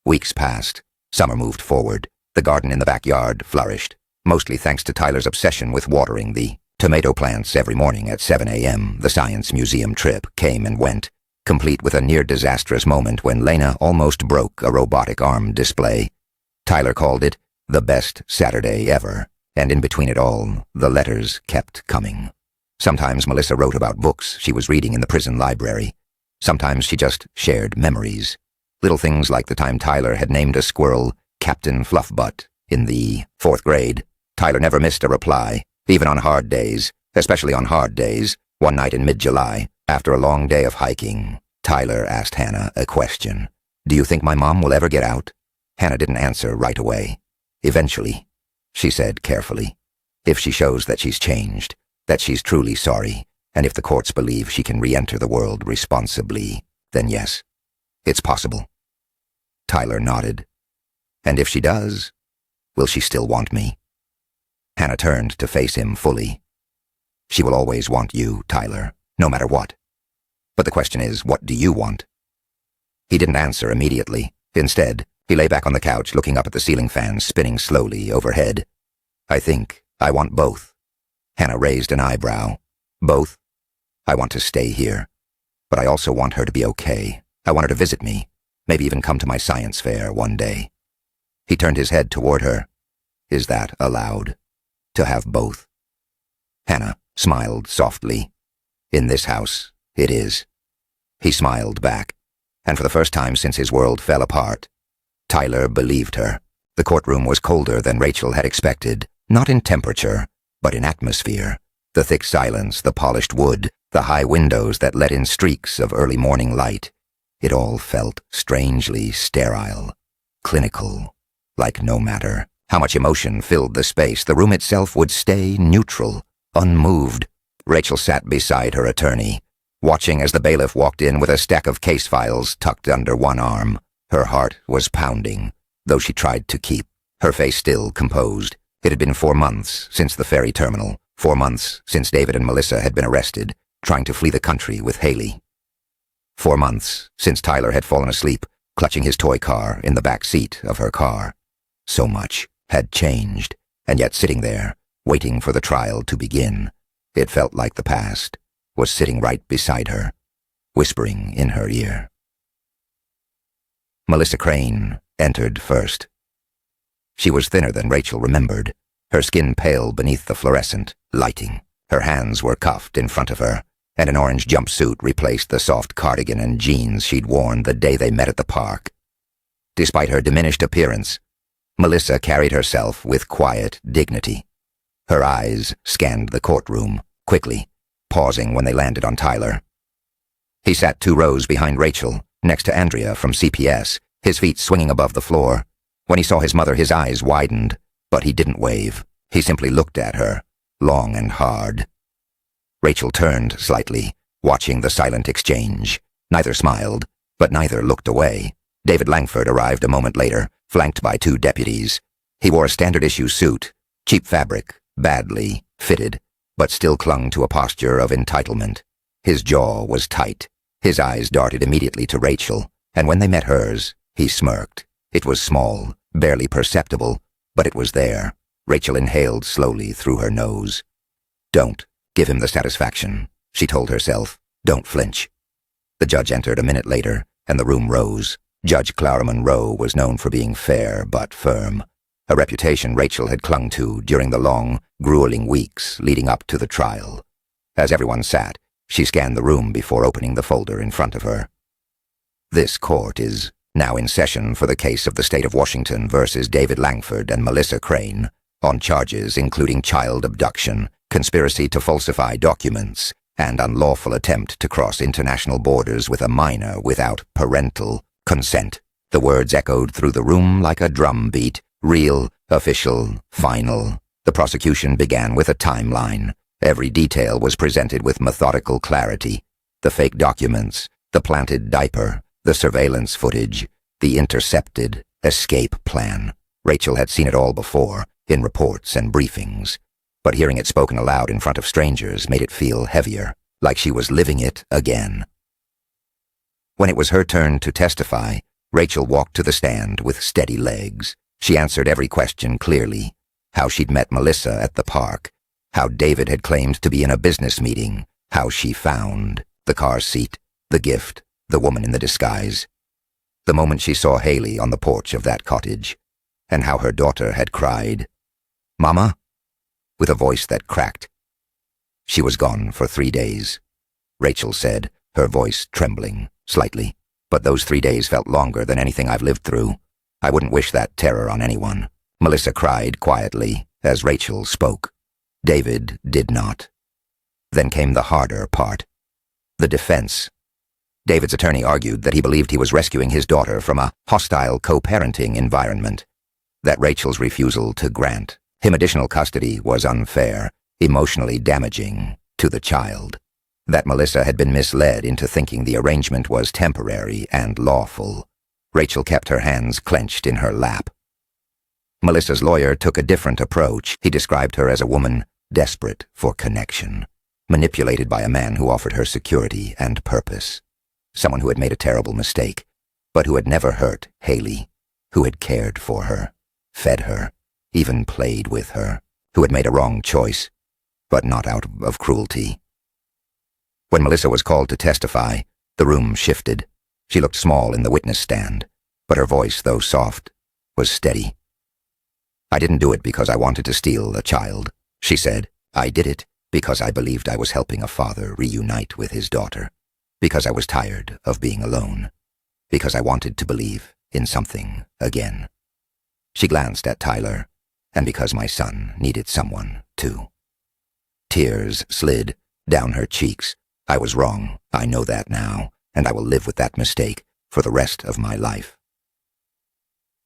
Weeks passed. Summer moved forward. The garden in the backyard flourished, mostly thanks to Tyler's obsession with watering the tomato plants every morning at 7 a.m. The science museum trip came and went, complete with a near-disastrous moment when Lena almost broke a robotic arm display. Tyler called it the best Saturday ever, and in between it all, the letters kept coming. Sometimes Melissa wrote about books she was reading in the prison library. Sometimes she just shared memories. Little things like the time Tyler had named a squirrel Captain Fluffbutt in the 4th grade. Tyler never missed a reply, even on hard days, especially on hard days. One night in mid-July, after a long day of hiking, Tyler asked Hannah a question. Do you think my mom will ever get out? Hannah didn't answer right away. Eventually, she said carefully, if she shows that she's changed, that she's truly sorry, and if the courts believe she can re-enter the world responsibly, then yes, it's possible. Tyler nodded. And if she does, will she still want me? Hannah turned to face him fully. She will always want you, Tyler, no matter what. But the question is, what do you want? He didn't answer immediately. Instead, he lay back on the couch looking up at the ceiling fan spinning slowly overhead. I think I want both. Hannah raised an eyebrow. Both? I want to stay here. But I also want her to be okay. I want her to visit me, maybe even come to my science fair one day. He turned his head toward her. Is that allowed? To have both? Hannah smiled softly. In this house, it is. He smiled back, and for the first time since his world fell apart, Tyler believed her. The courtroom was colder than Rachel had expected, not in temperature, but in atmosphere. The thick silence, the polished wood, the high windows that let in streaks of early morning light. It all felt strangely sterile, clinical, like no matter how much emotion filled the space, the room itself would stay neutral, unmoved. Rachel sat beside her attorney, watching as the bailiff walked in with a stack of case files tucked under one arm. Her heart was pounding, though she tried to keep her face still composed. It had been 4 months since the ferry terminal, 4 months since David and Melissa had been arrested, trying to flee the country with Haley. 4 months since Tyler had fallen asleep, clutching his toy car in the back seat of her car. So much had changed, and yet sitting there, waiting for the trial to begin, it felt like the past was sitting right beside her, whispering in her ear. Melissa Crane entered first. She was thinner than Rachel remembered, her skin pale beneath the fluorescent lighting. Her hands were cuffed in front of her, and an orange jumpsuit replaced the soft cardigan and jeans she'd worn the day they met at the park. Despite her diminished appearance, Melissa carried herself with quiet dignity. Her eyes scanned the courtroom, quickly, pausing when they landed on Tyler. He sat 2 rows behind Rachel, next to Andrea from CPS, his feet swinging above the floor. When he saw his mother, his eyes widened, but he didn't wave. He simply looked at her, long and hard. Rachel turned slightly, watching the silent exchange. Neither smiled, but neither looked away. David Langford arrived a moment later, flanked by 2 deputies. He wore a standard-issue suit, cheap fabric, badly fitted, but still clung to a posture of entitlement. His jaw was tight. His eyes darted immediately to Rachel, and when they met hers, he smirked. It was small, barely perceptible, but it was there. Rachel inhaled slowly through her nose. Don't give him the satisfaction, she told herself. Don't flinch. The judge entered a minute later, and the room rose. Judge Clara Monroe was known for being fair but firm, a reputation Rachel had clung to during the long, grueling weeks leading up to the trial. As everyone sat, she scanned the room before opening the folder in front of her. This court is now in session for the case of the state of Washington versus David Langford and Melissa Crane, on charges including child abduction, conspiracy to falsify documents, and unlawful attempt to cross international borders with a minor without parental consent. The words echoed through the room like a drum beat. Real, official, final. The prosecution began with a timeline. Every detail was presented with methodical clarity. The fake documents, the planted diaper, the surveillance footage, the intercepted escape plan. Rachel had seen it all before, in reports and briefings, but hearing it spoken aloud in front of strangers made it feel heavier, like she was living it again. When it was her turn to testify, Rachel walked to the stand with steady legs. She answered every question clearly. How she'd met Melissa at the park, how David had claimed to be in a business meeting, how she found the car seat, the gift, the woman in the disguise, the moment she saw Haley on the porch of that cottage, and how her daughter had cried, "Mama?" with a voice that cracked. She was gone for 3 days, Rachel said, her voice trembling slightly. But those 3 days felt longer than anything I've lived through. I wouldn't wish that terror on anyone. Melissa cried quietly as Rachel spoke. David did not. Then came the harder part. The defense. David's attorney argued that he believed he was rescuing his daughter from a hostile co-parenting environment, that Rachel's refusal to grant him additional custody was unfair, emotionally damaging to the child, that Melissa had been misled into thinking the arrangement was temporary and lawful. Rachel kept her hands clenched in her lap. Melissa's lawyer took a different approach. He described her as a woman desperate for connection, manipulated by a man who offered her security and purpose. Someone who had made a terrible mistake, but who had never hurt Haley, who had cared for her, fed her, even played with her, who had made a wrong choice, but not out of cruelty. When Melissa was called to testify, the room shifted. She looked small in the witness stand, but her voice, though soft, was steady. "I didn't do it because I wanted to steal a child," she said. "I did it because I believed I was helping a father reunite with his daughter, because I was tired of being alone, because I wanted to believe in something again." She glanced at Tyler, and because my son needed someone, too. Tears slid down her cheeks. I was wrong, I know that now, and I will live with that mistake for the rest of my life.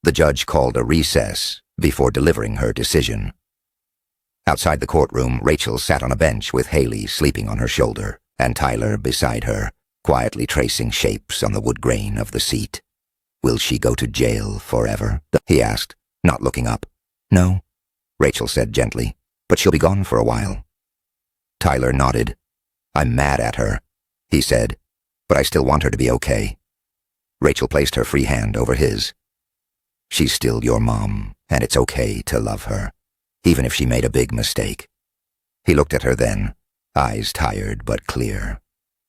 The judge called a recess before delivering her decision. Outside the courtroom, Rachel sat on a bench with Haley sleeping on her shoulder, and Tyler beside her, quietly tracing shapes on the wood grain of the seat. "Will she go to jail forever?" he asked, not looking up. "No," Rachel said gently, "but she'll be gone for a while." Tyler nodded. "I'm mad at her," he said, "but I still want her to be okay." Rachel placed her free hand over his. "She's still your mom, and it's okay to love her, even if she made a big mistake." He looked at her then, eyes tired but clear.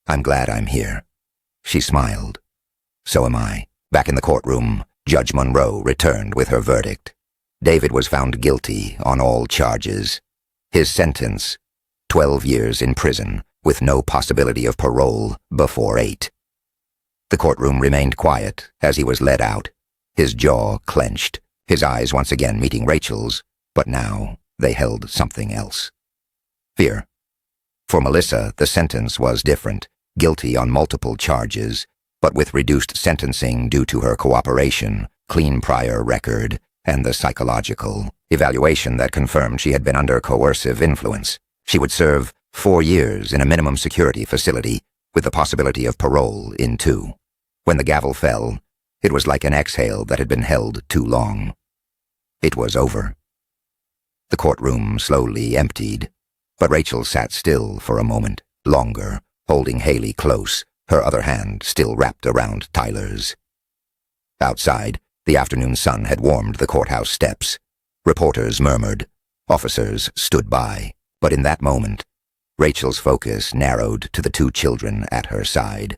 "I'm glad I'm here." She smiled. "So am I." Back in the courtroom, Judge Monroe returned with her verdict. David was found guilty on all charges. His sentence, 12 years in prison, with no possibility of parole before 8. The courtroom remained quiet as he was led out, his jaw clenched, his eyes once again meeting Rachel's, but now they held something else. Fear. For Melissa, the sentence was different, guilty on multiple charges, but with reduced sentencing due to her cooperation, clean prior record, and the psychological evaluation that confirmed she had been under coercive influence. She would serve 4 years in a minimum security facility, with the possibility of parole in 2. When the gavel fell, it was like an exhale that had been held too long. It was over. The courtroom slowly emptied, but Rachel sat still for a moment, longer, holding Haley close, her other hand still wrapped around Tyler's. Outside, the afternoon sun had warmed the courthouse steps. Reporters murmured. Officers stood by. But in that moment, Rachel's focus narrowed to the two children at her side.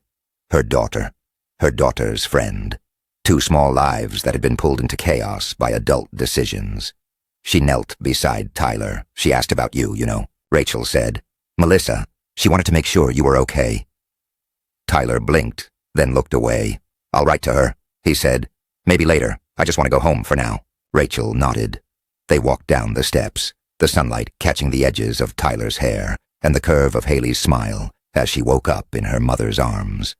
Her daughter, her daughter's friend. Two small lives that had been pulled into chaos by adult decisions. She knelt beside Tyler. She asked about you, you know. Rachel said. Melissa, she wanted to make sure you were okay. Tyler blinked, then looked away. I'll write to her, he said. Maybe later. I just want to go home for now. Rachel nodded. They walked down the steps, the sunlight catching the edges of Tyler's hair and the curve of Haley's smile as she woke up in her mother's arms.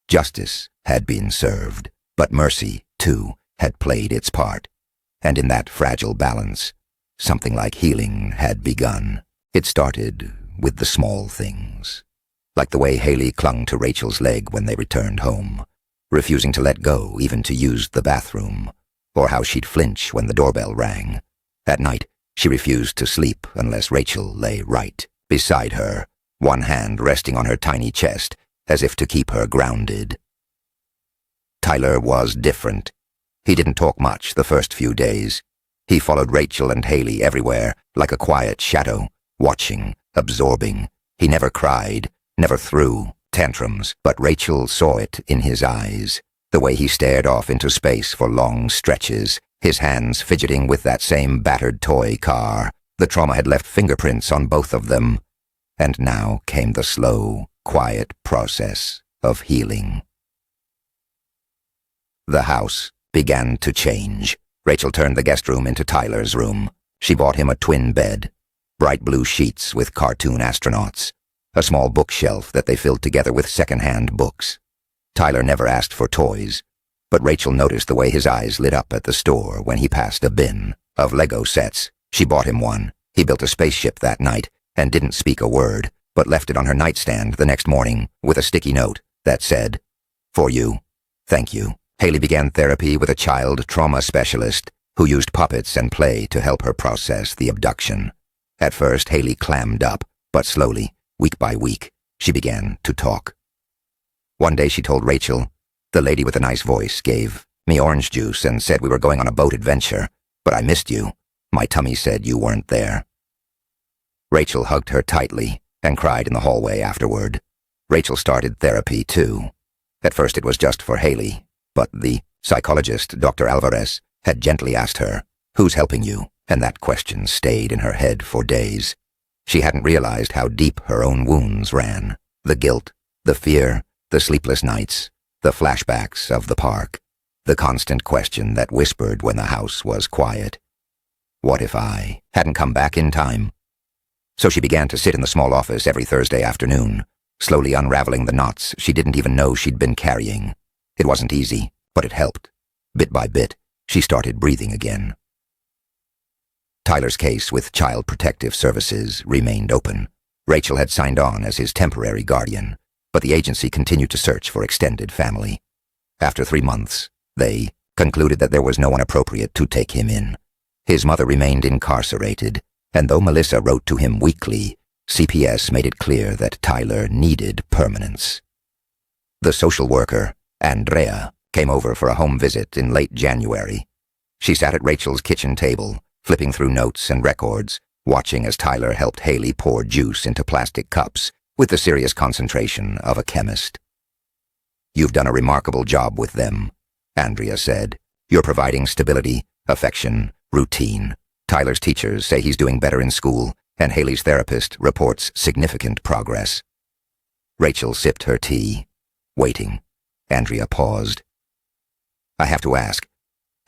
Justice had been served, but mercy, too, had played its part. And in that fragile balance, something like healing had begun. It started with the small things, like the way Haley clung to Rachel's leg when they returned home, refusing to let go even to use the bathroom, or how she'd flinch when the doorbell rang. At night, she refused to sleep unless Rachel lay right beside her, one hand resting on her tiny chest as if to keep her grounded. Tyler was different. He didn't talk much the first few days. He followed Rachel and Haley everywhere like a quiet shadow, watching, absorbing. He never cried, never threw tantrums, but Rachel saw it in his eyes, the way he stared off into space for long stretches, his hands fidgeting with that same battered toy car. The trauma had left fingerprints on both of them, and now came the slow, quiet process of healing. The house began to change. Rachel turned the guest room into Tyler's room. She bought him a twin bed, bright blue sheets with cartoon astronauts, a small bookshelf that they filled together with second-hand books. Tyler never asked for toys, but Rachel noticed the way his eyes lit up at the store when he passed a bin of Lego sets. She bought him one. He built a spaceship that night and didn't speak a word, but left it on her nightstand the next morning with a sticky note that said, "For you. Thank you." Haley began therapy with a child trauma specialist who used puppets and play to help her process the abduction. At first, Haley clammed up, but slowly, week by week, she began to talk. One day she told Rachel, "The lady with the nice voice gave me orange juice and said we were going on a boat adventure, but I missed you. My tummy said you weren't there." Rachel hugged her tightly and cried in the hallway afterward. Rachel started therapy too. At first it was just for Haley, but the psychologist, Dr. Alvarez, had gently asked her, "Who's helping you?" And that question stayed in her head for days. She hadn't realized how deep her own wounds ran. The guilt, the fear, the sleepless nights, the flashbacks of the park, the constant question that whispered when the house was quiet. What if I hadn't come back in time? So she began to sit in the small office every Thursday afternoon, slowly unraveling the knots she didn't even know she'd been carrying. It wasn't easy, but it helped. Bit by bit, she started breathing again. Tyler's case with Child Protective Services remained open. Rachel had signed on as his temporary guardian, but the agency continued to search for extended family. After 3 months, they concluded that there was no one appropriate to take him in. His mother remained incarcerated, and though Melissa wrote to him weekly, CPS made it clear that Tyler needed permanence. The social worker, Andrea, came over for a home visit in late January. She sat at Rachel's kitchen table, flipping through notes and records, watching as Tyler helped Haley pour juice into plastic cups with the serious concentration of a chemist. "You've done a remarkable job with them," Andrea said. "You're providing stability, affection, routine. Tyler's teachers say he's doing better in school, and Haley's therapist reports significant progress." Rachel sipped her tea, waiting. Andrea paused. "I have to ask,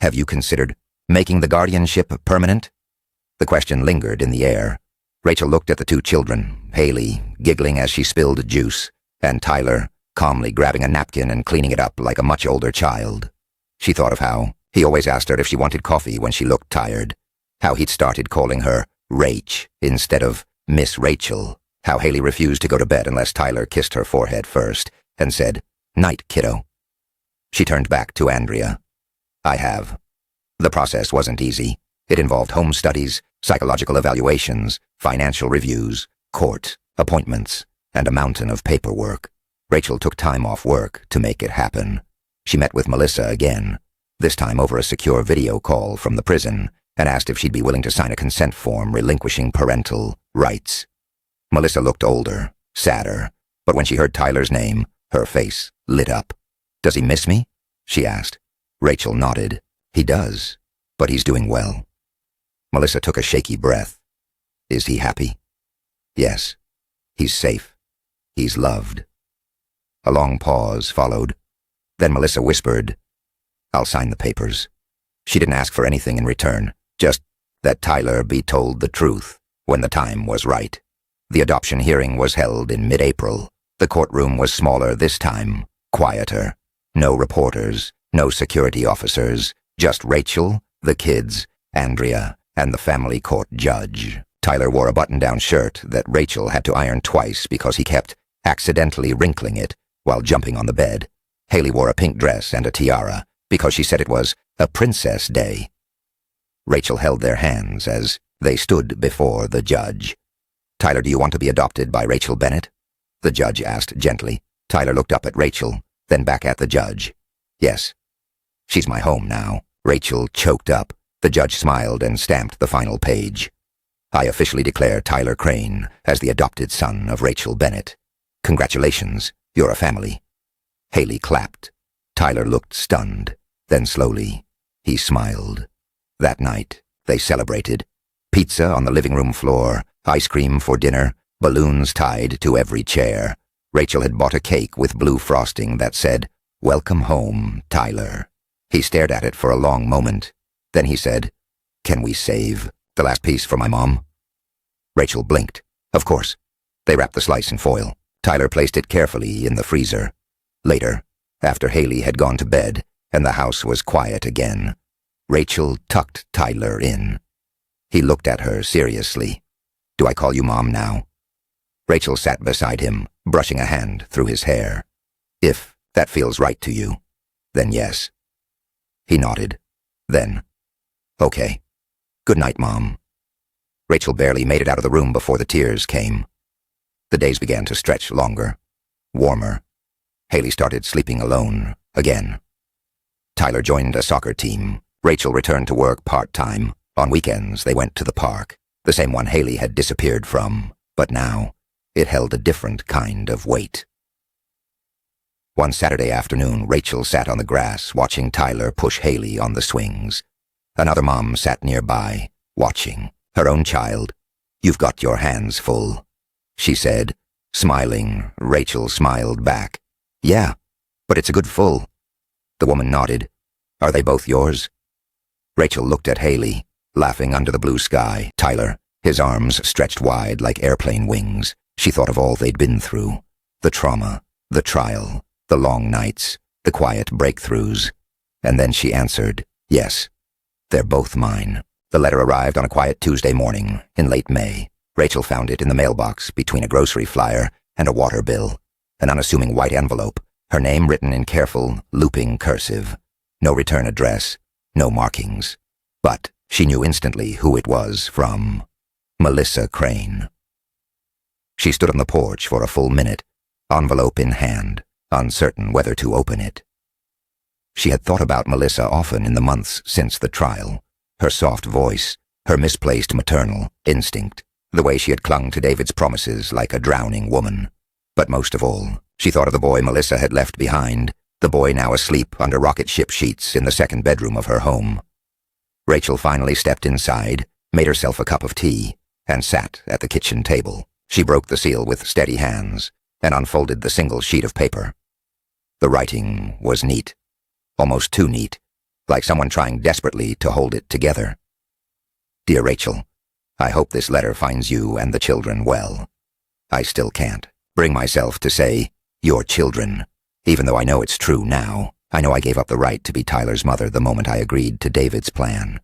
have you considered making the guardianship permanent?" The question lingered in the air. Rachel looked at the two children, Haley giggling as she spilled juice, and Tyler calmly grabbing a napkin and cleaning it up like a much older child. She thought of how he always asked her if she wanted coffee when she looked tired, how he'd started calling her Rach instead of Miss Rachel, how Haley refused to go to bed unless Tyler kissed her forehead first and said, "Night, kiddo." She turned back to Andrea. "I have. The process wasn't easy. It involved home studies, psychological evaluations, financial reviews, court appointments, and a mountain of paperwork. Rachel took time off work to make it happen. She met with Melissa again, this time over a secure video call from the prison, and asked if she'd be willing to sign a consent form relinquishing parental rights. Melissa looked older, sadder, but when she heard Tyler's name, her face lit up. "Does he miss me?" she asked. Rachel nodded. "He does, but he's doing well." Melissa took a shaky breath. "Is he happy?" "Yes. He's safe. He's loved." A long pause followed. Then Melissa whispered, "I'll sign the papers." She didn't ask for anything in return, just that Tyler be told the truth when the time was right. The adoption hearing was held in mid-April. The courtroom was smaller this time, quieter. No reporters, no security officers, just Rachel, the kids, Andrea, and the family court judge. Tyler wore a button-down shirt that Rachel had to iron twice because he kept accidentally wrinkling it while jumping on the bed. Haley wore a pink dress and a tiara because she said it was a princess day. Rachel held their hands as they stood before the judge. "Tyler, do you want to be adopted by Rachel Bennett?" the judge asked gently. Tyler looked up at Rachel, then back at the judge. "Yes. She's my home now." Rachel choked up. The judge smiled and stamped the final page. "I officially declare Tyler Crane as the adopted son of Rachel Bennett. Congratulations, you're a family." Haley clapped. Tyler looked stunned. Then slowly, he smiled. That night, they celebrated. Pizza on the living room floor, ice cream for dinner, balloons tied to every chair. Rachel had bought a cake with blue frosting that said, "Welcome home, Tyler." He stared at it for a long moment. Then he said, "Can we save the last piece for my mom?" Rachel blinked. "Of course." They wrapped the slice in foil. Tyler placed it carefully in the freezer. Later, after Haley had gone to bed and the house was quiet again, Rachel tucked Tyler in. He looked at her seriously. "Do I call you Mom now?" Rachel sat beside him, brushing a hand through his hair. "If that feels right to you, then yes." He nodded. Then, "Okay. Good night, Mom." Rachel barely made it out of the room before the tears came. The days began to stretch longer, warmer. Haley started sleeping alone again. Tyler joined a soccer team. Rachel returned to work part-time. On weekends, they went to the park, the same one Haley had disappeared from, but now it held a different kind of weight. One Saturday afternoon, Rachel sat on the grass watching Tyler push Haley on the swings. Another mom sat nearby, watching. Her own child. "You've got your hands full," she said. Smiling, Rachel smiled back. "Yeah, but it's a good full." The woman nodded. "Are they both yours?" Rachel looked at Haley, laughing under the blue sky. Tyler, his arms stretched wide like airplane wings. She thought of all they'd been through. The trauma, the trial, the long nights, the quiet breakthroughs. And then she answered, "Yes, they're both mine." The letter arrived on a quiet Tuesday morning in late May. Rachel found it in the mailbox between a grocery flyer and a water bill. An unassuming white envelope, her name written in careful, looping cursive. No return address, no markings. But she knew instantly who it was from. Melissa Crane. She stood on the porch for a full minute, envelope in hand, uncertain whether to open it. She had thought about Melissa often in the months since the trial. Her soft voice, her misplaced maternal instinct, the way she had clung to David's promises like a drowning woman. But most of all, she thought of the boy Melissa had left behind, the boy now asleep under rocket ship sheets in the second bedroom of her home. Rachel finally stepped inside, made herself a cup of tea, and sat at the kitchen table. She broke the seal with steady hands and unfolded the single sheet of paper. The writing was neat, almost too neat, like someone trying desperately to hold it together. "Dear Rachel, I hope this letter finds you and the children well. I still can't bring myself to say, 'your children,' even though I know it's true now. I know I gave up the right to be Tyler's mother the moment I agreed to David's plan.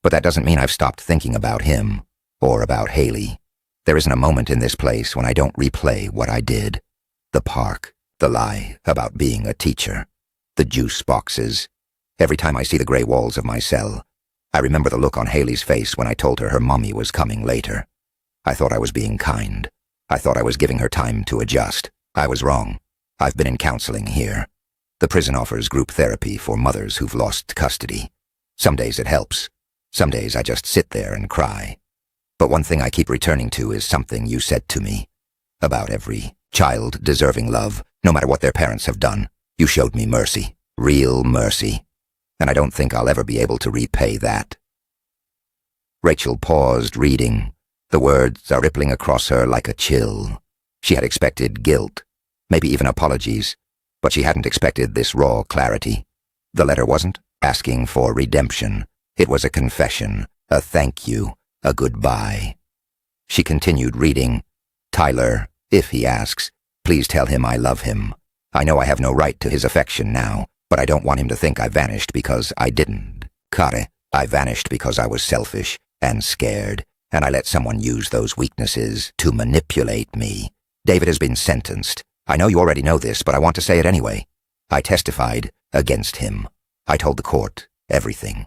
But that doesn't mean I've stopped thinking about him, or about Haley. There isn't a moment in this place when I don't replay what I did. The park, the lie about being a teacher, the juice boxes. Every time I see the gray walls of my cell, I remember the look on Haley's face when I told her mommy was coming later. I thought I was being kind. I thought I was giving her time to adjust. I was wrong. I've been in counseling here. The prison offers group therapy for mothers who've lost custody. Some days it helps. Some days I just sit there and cry. But one thing I keep returning to is something you said to me. About every child deserving love, no matter what their parents have done. You showed me mercy. Real mercy. And I don't think I'll ever be able to repay that. Rachel paused, reading. The words are rippling across her like a chill. She had expected guilt, maybe even apologies, but she hadn't expected this raw clarity. The letter wasn't asking for redemption. It was a confession, a thank you, a goodbye. She continued reading. Tyler, if he asks, please tell him I love him. I know I have no right to his affection now, but I don't want him to think I vanished because I didn't. Kare, I vanished because I was selfish and scared, and I let someone use those weaknesses to manipulate me. David has been sentenced. I know you already know this, but I want to say it anyway. I testified against him. I told the court everything.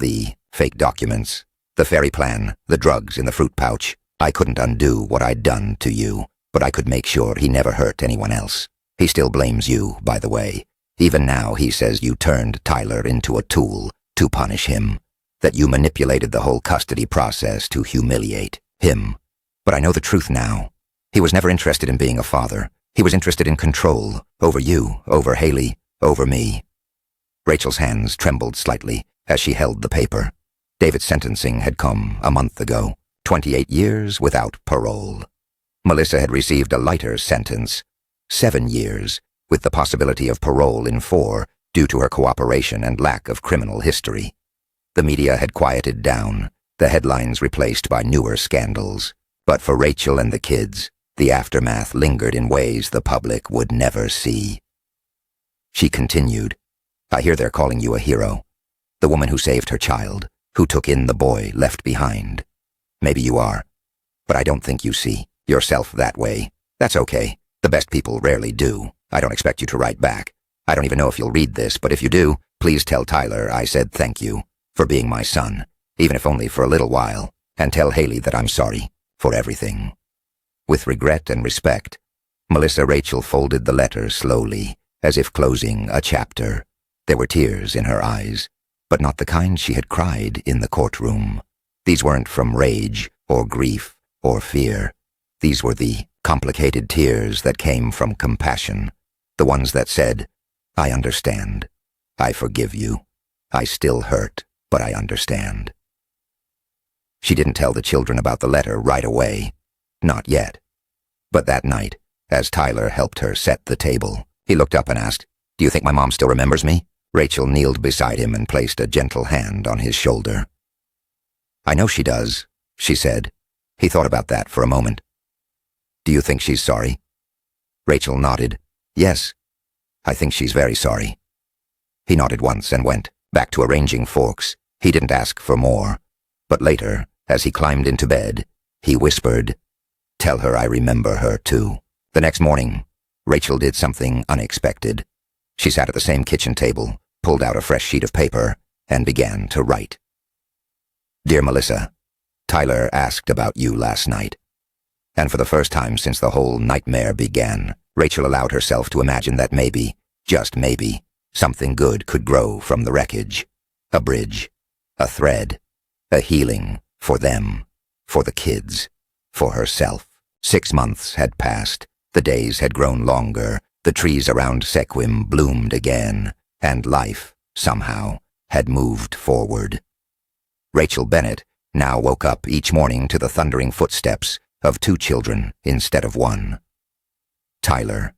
The fake documents, the fairy plan, the drugs in the fruit pouch. I couldn't undo what I'd done to you, but I could make sure he never hurt anyone else. He still blames you, by the way. Even now he says you turned Tyler into a tool to punish him, that you manipulated the whole custody process to humiliate him. But I know the truth now. He was never interested in being a father. He was interested in control, over you, over Haley, over me. Rachel's hands trembled slightly as she held the paper. David's sentencing had come a month ago, 28 years without parole. Melissa had received a lighter sentence, 7 years, with the possibility of parole in 4 due to her cooperation and lack of criminal history. The media had quieted down, the headlines replaced by newer scandals. But for Rachel and the kids, the aftermath lingered in ways the public would never see. She continued, I hear they're calling you a hero. The woman who saved her child, who took in the boy left behind. Maybe you are, but I don't think you see yourself that way. That's okay. The best people rarely do. I don't expect you to write back. I don't even know if you'll read this, but if you do, please tell Tyler I said thank you for being my son, even if only for a little while, and tell Haley that I'm sorry for everything. With regret and respect, Melissa Rachel folded the letter slowly, as if closing a chapter. There were tears in her eyes, but not the kind she had cried in the courtroom. These weren't from rage or grief or fear. These were the complicated tears that came from compassion, the ones that said, I understand. I forgive you. I still hurt, but I understand. She didn't tell the children about the letter right away. Not yet. But that night, as Tyler helped her set the table, he looked up and asked, Do you think my mom still remembers me? Rachel kneeled beside him and placed a gentle hand on his shoulder. I know she does, she said. He thought about that for a moment. Do you think she's sorry? Rachel nodded. Yes, I think she's very sorry. He nodded once and went back to arranging forks. He didn't ask for more. But later, as he climbed into bed, he whispered, Tell her I remember her too. The next morning, Rachel did something unexpected. She sat at the same kitchen table, pulled out a fresh sheet of paper, and began to write. Dear Melissa, Tyler asked about you last night. And for the first time since the whole nightmare began, Rachel allowed herself to imagine that maybe, just maybe, something good could grow from the wreckage. A bridge, a thread, a healing for them, for the kids, for herself. 6 months had passed. The days had grown longer. The trees around Sequim bloomed again, and life, somehow, had moved forward. Rachel Bennett now woke up each morning to the thundering footsteps of 2 children instead of 1. Tyler,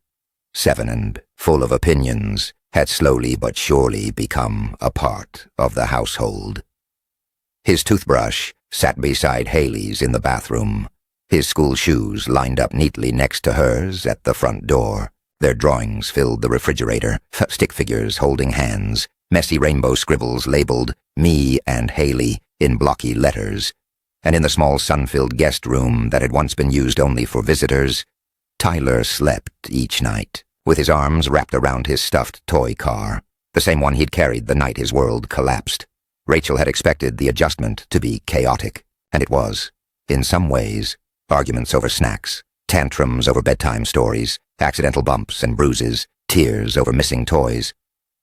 7 and full of opinions, had slowly but surely become a part of the household. His toothbrush sat beside Haley's in the bathroom, his school shoes lined up neatly next to hers at the front door. Their drawings filled the refrigerator, stick figures holding hands, messy rainbow scribbles labeled Me and Haley in blocky letters. And in the small sun-filled guest room that had once been used only for visitors, Tyler slept each night, with his arms wrapped around his stuffed toy car, the same one he'd carried the night his world collapsed. Rachel had expected the adjustment to be chaotic, and it was. In some ways, arguments over snacks, tantrums over bedtime stories, accidental bumps and bruises, tears over missing toys.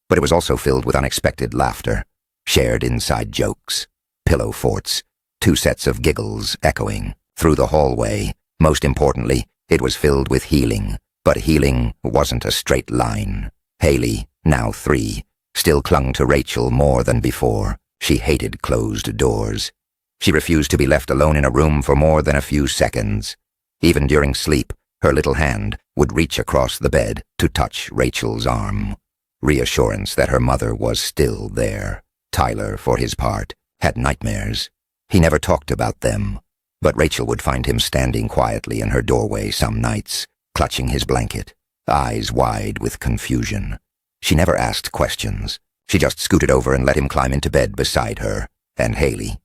But it was also filled with unexpected laughter, shared inside jokes, pillow forts, 2 sets of giggles echoing through the hallway. Most importantly, it was filled with healing, but healing wasn't a straight line. Haley, now 3, still clung to Rachel more than before. She hated closed doors. She refused to be left alone in a room for more than a few seconds. Even during sleep, her little hand would reach across the bed to touch Rachel's arm. Reassurance that her mother was still there. Tyler, for his part, had nightmares. He never talked about them, but Rachel would find him standing quietly in her doorway some nights, clutching his blanket, eyes wide with confusion. She never asked questions. She just scooted over and let him climb into bed beside her and Haley.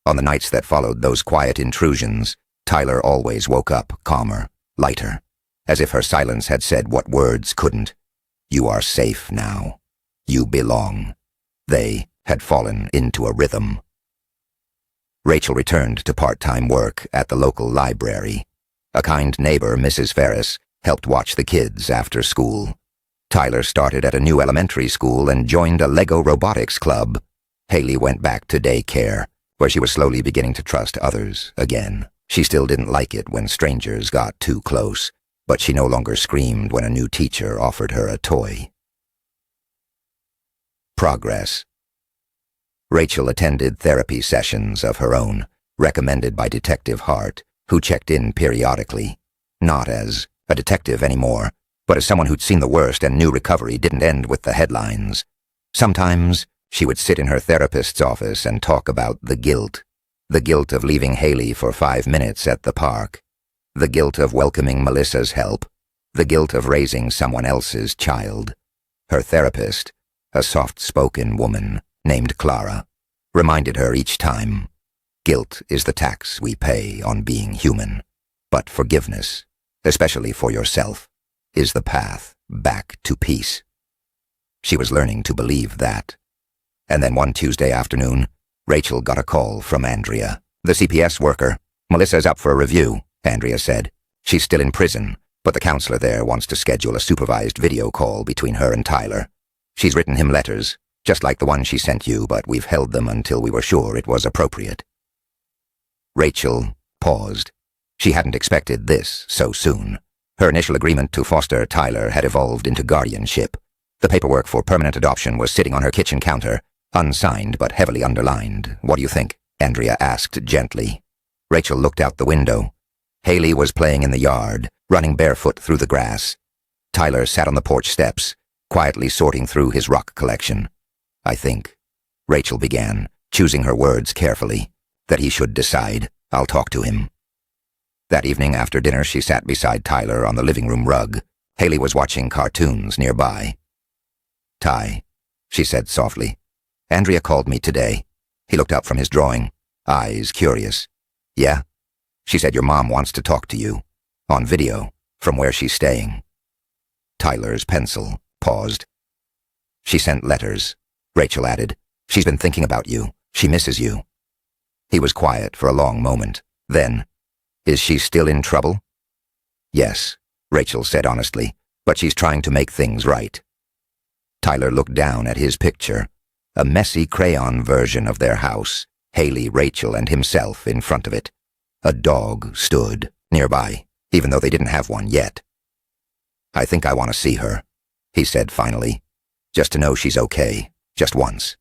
On the nights that followed those quiet intrusions, Tyler always woke up calmer, lighter, as if her silence had said what words couldn't. You are safe now. You belong. They had fallen into a rhythm. Rachel returned to part-time work at the local library. A kind neighbor, Mrs. Ferris, helped watch the kids after school. Tyler started at a new elementary school and joined a Lego robotics club. Haley went back to daycare, where she was slowly beginning to trust others again. She still didn't like it when strangers got too close, but she no longer screamed when a new teacher offered her a toy. Progress. Rachel attended therapy sessions of her own, recommended by Detective Hart, who checked in periodically. Not as a detective anymore, but as someone who'd seen the worst and knew recovery didn't end with the headlines. Sometimes she would sit in her therapist's office and talk about the guilt of leaving Haley for 5 minutes at the park, the guilt of welcoming Melissa's help, the guilt of raising someone else's child. Her therapist, a soft-spoken woman named Clara, reminded her each time, guilt is the tax we pay on being human, but forgiveness, especially for yourself, is the path back to peace. She was learning to believe that. And then one Tuesday afternoon, Rachel got a call from Andrea, the CPS worker. Melissa's up for a review, Andrea said. She's still in prison, but the counselor there wants to schedule a supervised video call between her and Tyler. She's written him letters, just like the one she sent you, but we've held them until we were sure it was appropriate. Rachel paused. She hadn't expected this so soon. Her initial agreement to foster Tyler had evolved into guardianship. The paperwork for permanent adoption was sitting on her kitchen counter, unsigned but heavily underlined. What do you think? Andrea asked gently. Rachel looked out the window. Haley was playing in the yard, running barefoot through the grass. Tyler sat on the porch steps, quietly sorting through his rock collection. I think, Rachel began, choosing her words carefully, that he should decide. I'll talk to him. That evening after dinner she sat beside Tyler on the living room rug. Haley was watching cartoons nearby. Ty, she said softly. Andrea called me today. He looked up from his drawing, eyes curious. Yeah? She said your mom wants to talk to you. On video, from where she's staying. Tyler's pencil paused. She sent letters, Rachel added. She's been thinking about you. She misses you. He was quiet for a long moment. Then, is she still in trouble? Yes, Rachel said honestly, but she's trying to make things right. Tyler looked down at his picture, a messy crayon version of their house, Haley, Rachel, and himself in front of it. A dog stood nearby, even though they didn't have one yet. I think I want to see her, he said finally, just to know she's okay, just once.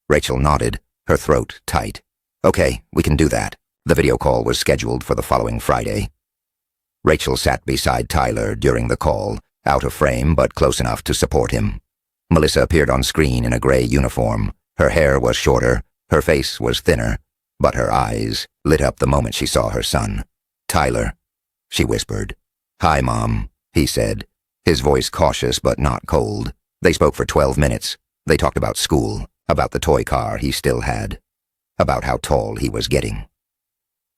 Rachel nodded, her throat tight. Okay, we can do that. The video call was scheduled for the following Friday. Rachel sat beside Tyler during the call, out of frame but close enough to support him. Melissa appeared on screen in a gray uniform. Her hair was shorter, her face was thinner, but her eyes lit up the moment she saw her son. Tyler, she whispered. Hi, Mom, he said, his voice cautious but not cold. They spoke for 12 minutes. They talked about school, about the toy car he still had, about how tall he was getting.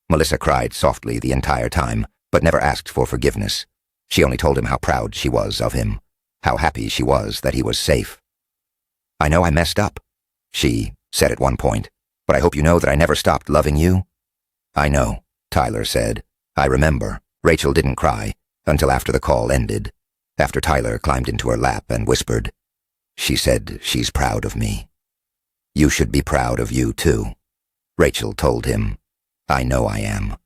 Melissa cried softly the entire time, but never asked for forgiveness. She only told him how proud she was of him, how happy she was that he was safe. I know I messed up, she said at one point, but I hope you know that I never stopped loving you. I know, Tyler said. I remember. Rachel didn't cry until after the call ended, after Tyler climbed into her lap and whispered, She said she's proud of me. You should be proud of you, too. Rachel told him. I know I am.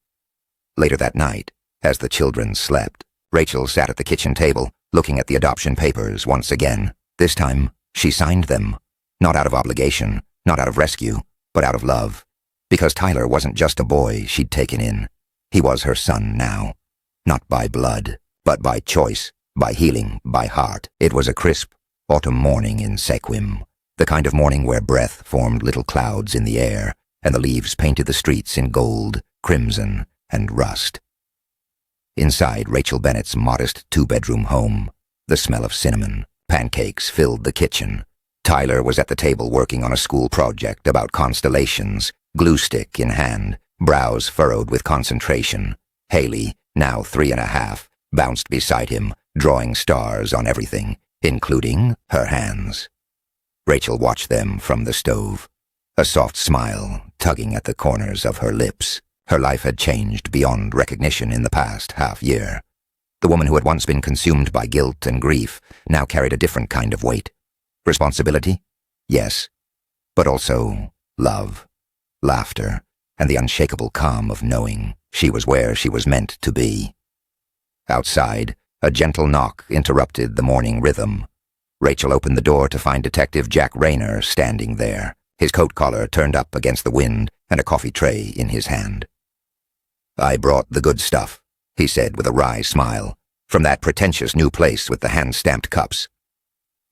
Later that night, as the children slept, Rachel sat at the kitchen table, looking at the adoption papers once again. This time, she signed them. Not out of obligation, not out of rescue, but out of love. Because Tyler wasn't just a boy she'd taken in. He was her son now. Not by blood, but by choice, by healing, by heart. It was a crisp autumn morning in Sequim, the kind of morning where breath formed little clouds in the air, and the leaves painted the streets in gold, crimson, and rust. Inside Rachel Bennett's modest two-bedroom home, the smell of cinnamon, pancakes filled the kitchen. Tyler was at the table working on a school project about constellations, glue stick in hand, brows furrowed with concentration. Haley, now 3.5, bounced beside him, drawing stars on everything, including her hands. Rachel watched them from the stove, a soft smile tugging at the corners of her lips. Her life had changed beyond recognition in the past half-year. The woman who had once been consumed by guilt and grief now carried a different kind of weight. Responsibility? Yes. But also love, laughter, and the unshakable calm of knowing she was where she was meant to be. Outside, a gentle knock interrupted the morning rhythm. Rachel opened the door to find Detective Jack Rayner standing there, his coat collar turned up against the wind and a coffee tray in his hand. I brought the good stuff, he said with a wry smile, from that pretentious new place with the hand-stamped cups.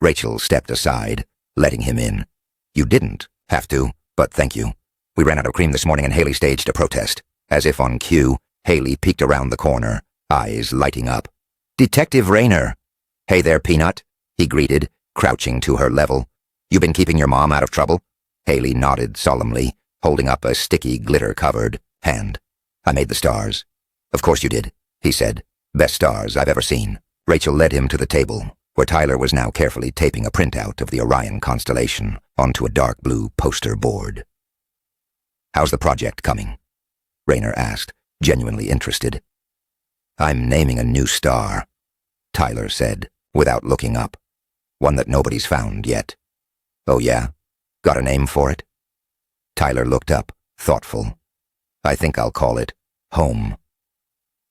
Rachel stepped aside, letting him in. You didn't have to, but thank you. We ran out of cream this morning and Haley staged a protest. As if on cue, Haley peeked around the corner, eyes lighting up. Detective Rayner. Hey there, Peanut, he greeted, crouching to her level. You been keeping your mom out of trouble? Haley nodded solemnly, holding up a sticky, glitter-covered hand. I made the stars. Of course you did, he said. Best stars I've ever seen. Rachel led him to the table, where Tyler was now carefully taping a printout of the Orion constellation onto a dark blue poster board. How's the project coming? Rayner asked, genuinely interested. I'm naming a new star, Tyler said, without looking up. One that nobody's found yet. Oh yeah? Got a name for it? Tyler looked up, thoughtful. I think I'll call it Home.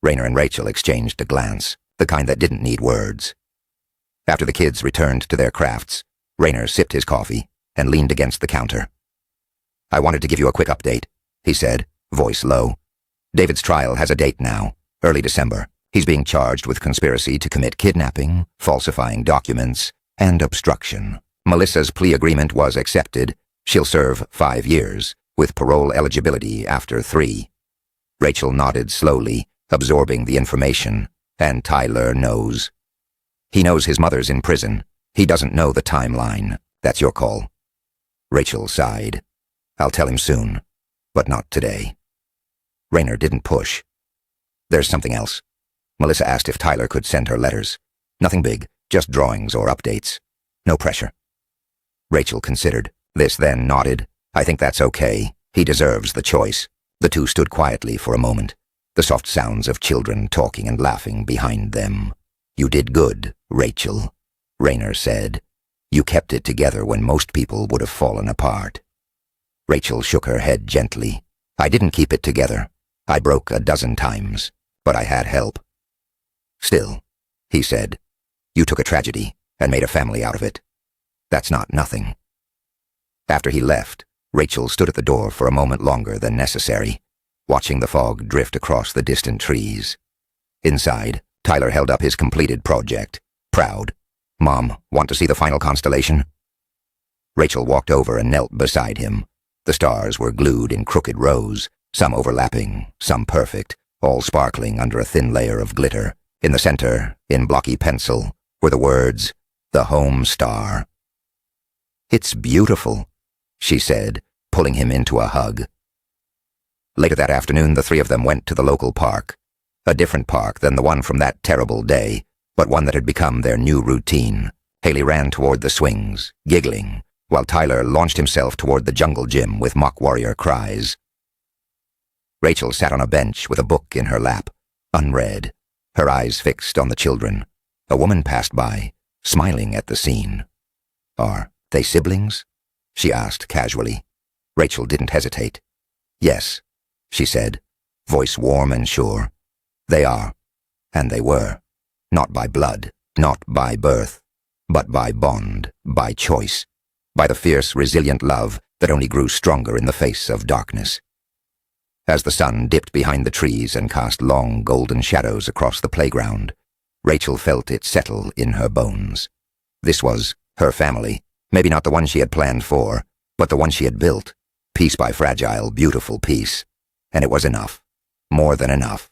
Rayner and Rachel exchanged a glance, the kind that didn't need words. After the kids returned to their crafts, Rayner sipped his coffee and leaned against the counter. I wanted to give you a quick update, he said, voice low. David's trial has a date now, early December. He's being charged with conspiracy to commit kidnapping, falsifying documents, and obstruction. Melissa's plea agreement was accepted. She'll serve 5 years, with parole eligibility after 3. Rachel nodded slowly, absorbing the information, and Tyler knows. He knows his mother's in prison. He doesn't know the timeline. That's your call. Rachel sighed. I'll tell him soon, but not today. Rayner didn't push. There's something else. Melissa asked if Tyler could send her letters. Nothing big, just drawings or updates. No pressure. Rachel considered. This then nodded. I think that's okay. He deserves the choice. The two stood quietly for a moment, the soft sounds of children talking and laughing behind them. You did good, Rachel, Rayner said. You kept it together when most people would have fallen apart. Rachel shook her head gently. I didn't keep it together. I broke 12 times, but I had help. Still, he said, you took a tragedy and made a family out of it. That's not nothing. After he left, Rachel stood at the door for a moment longer than necessary, watching the fog drift across the distant trees. Inside, Tyler held up his completed project, proud. Mom, want to see the final constellation? Rachel walked over and knelt beside him. The stars were glued in crooked rows, some overlapping, some perfect, all sparkling under a thin layer of glitter. In the center, in blocky pencil, were the words, The Home Star. It's beautiful, she said, pulling him into a hug. Later that afternoon, the three of them went to the local park. A different park than the one from that terrible day, but one that had become their new routine. Haley ran toward the swings, giggling, while Tyler launched himself toward the jungle gym with mock warrior cries. Rachel sat on a bench with a book in her lap, unread, her eyes fixed on the children. A woman passed by, smiling at the scene. Are they siblings? she asked casually. Rachel didn't hesitate. Yes, she said, voice warm and sure. They are. And they were. Not by blood, not by birth, but by bond, by choice, by the fierce, resilient love that only grew stronger in the face of darkness. As the sun dipped behind the trees and cast long golden shadows across the playground, Rachel felt it settle in her bones. This was her family, maybe not the one she had planned for, but the one she had built, piece by fragile, beautiful piece. And it was enough, more than enough.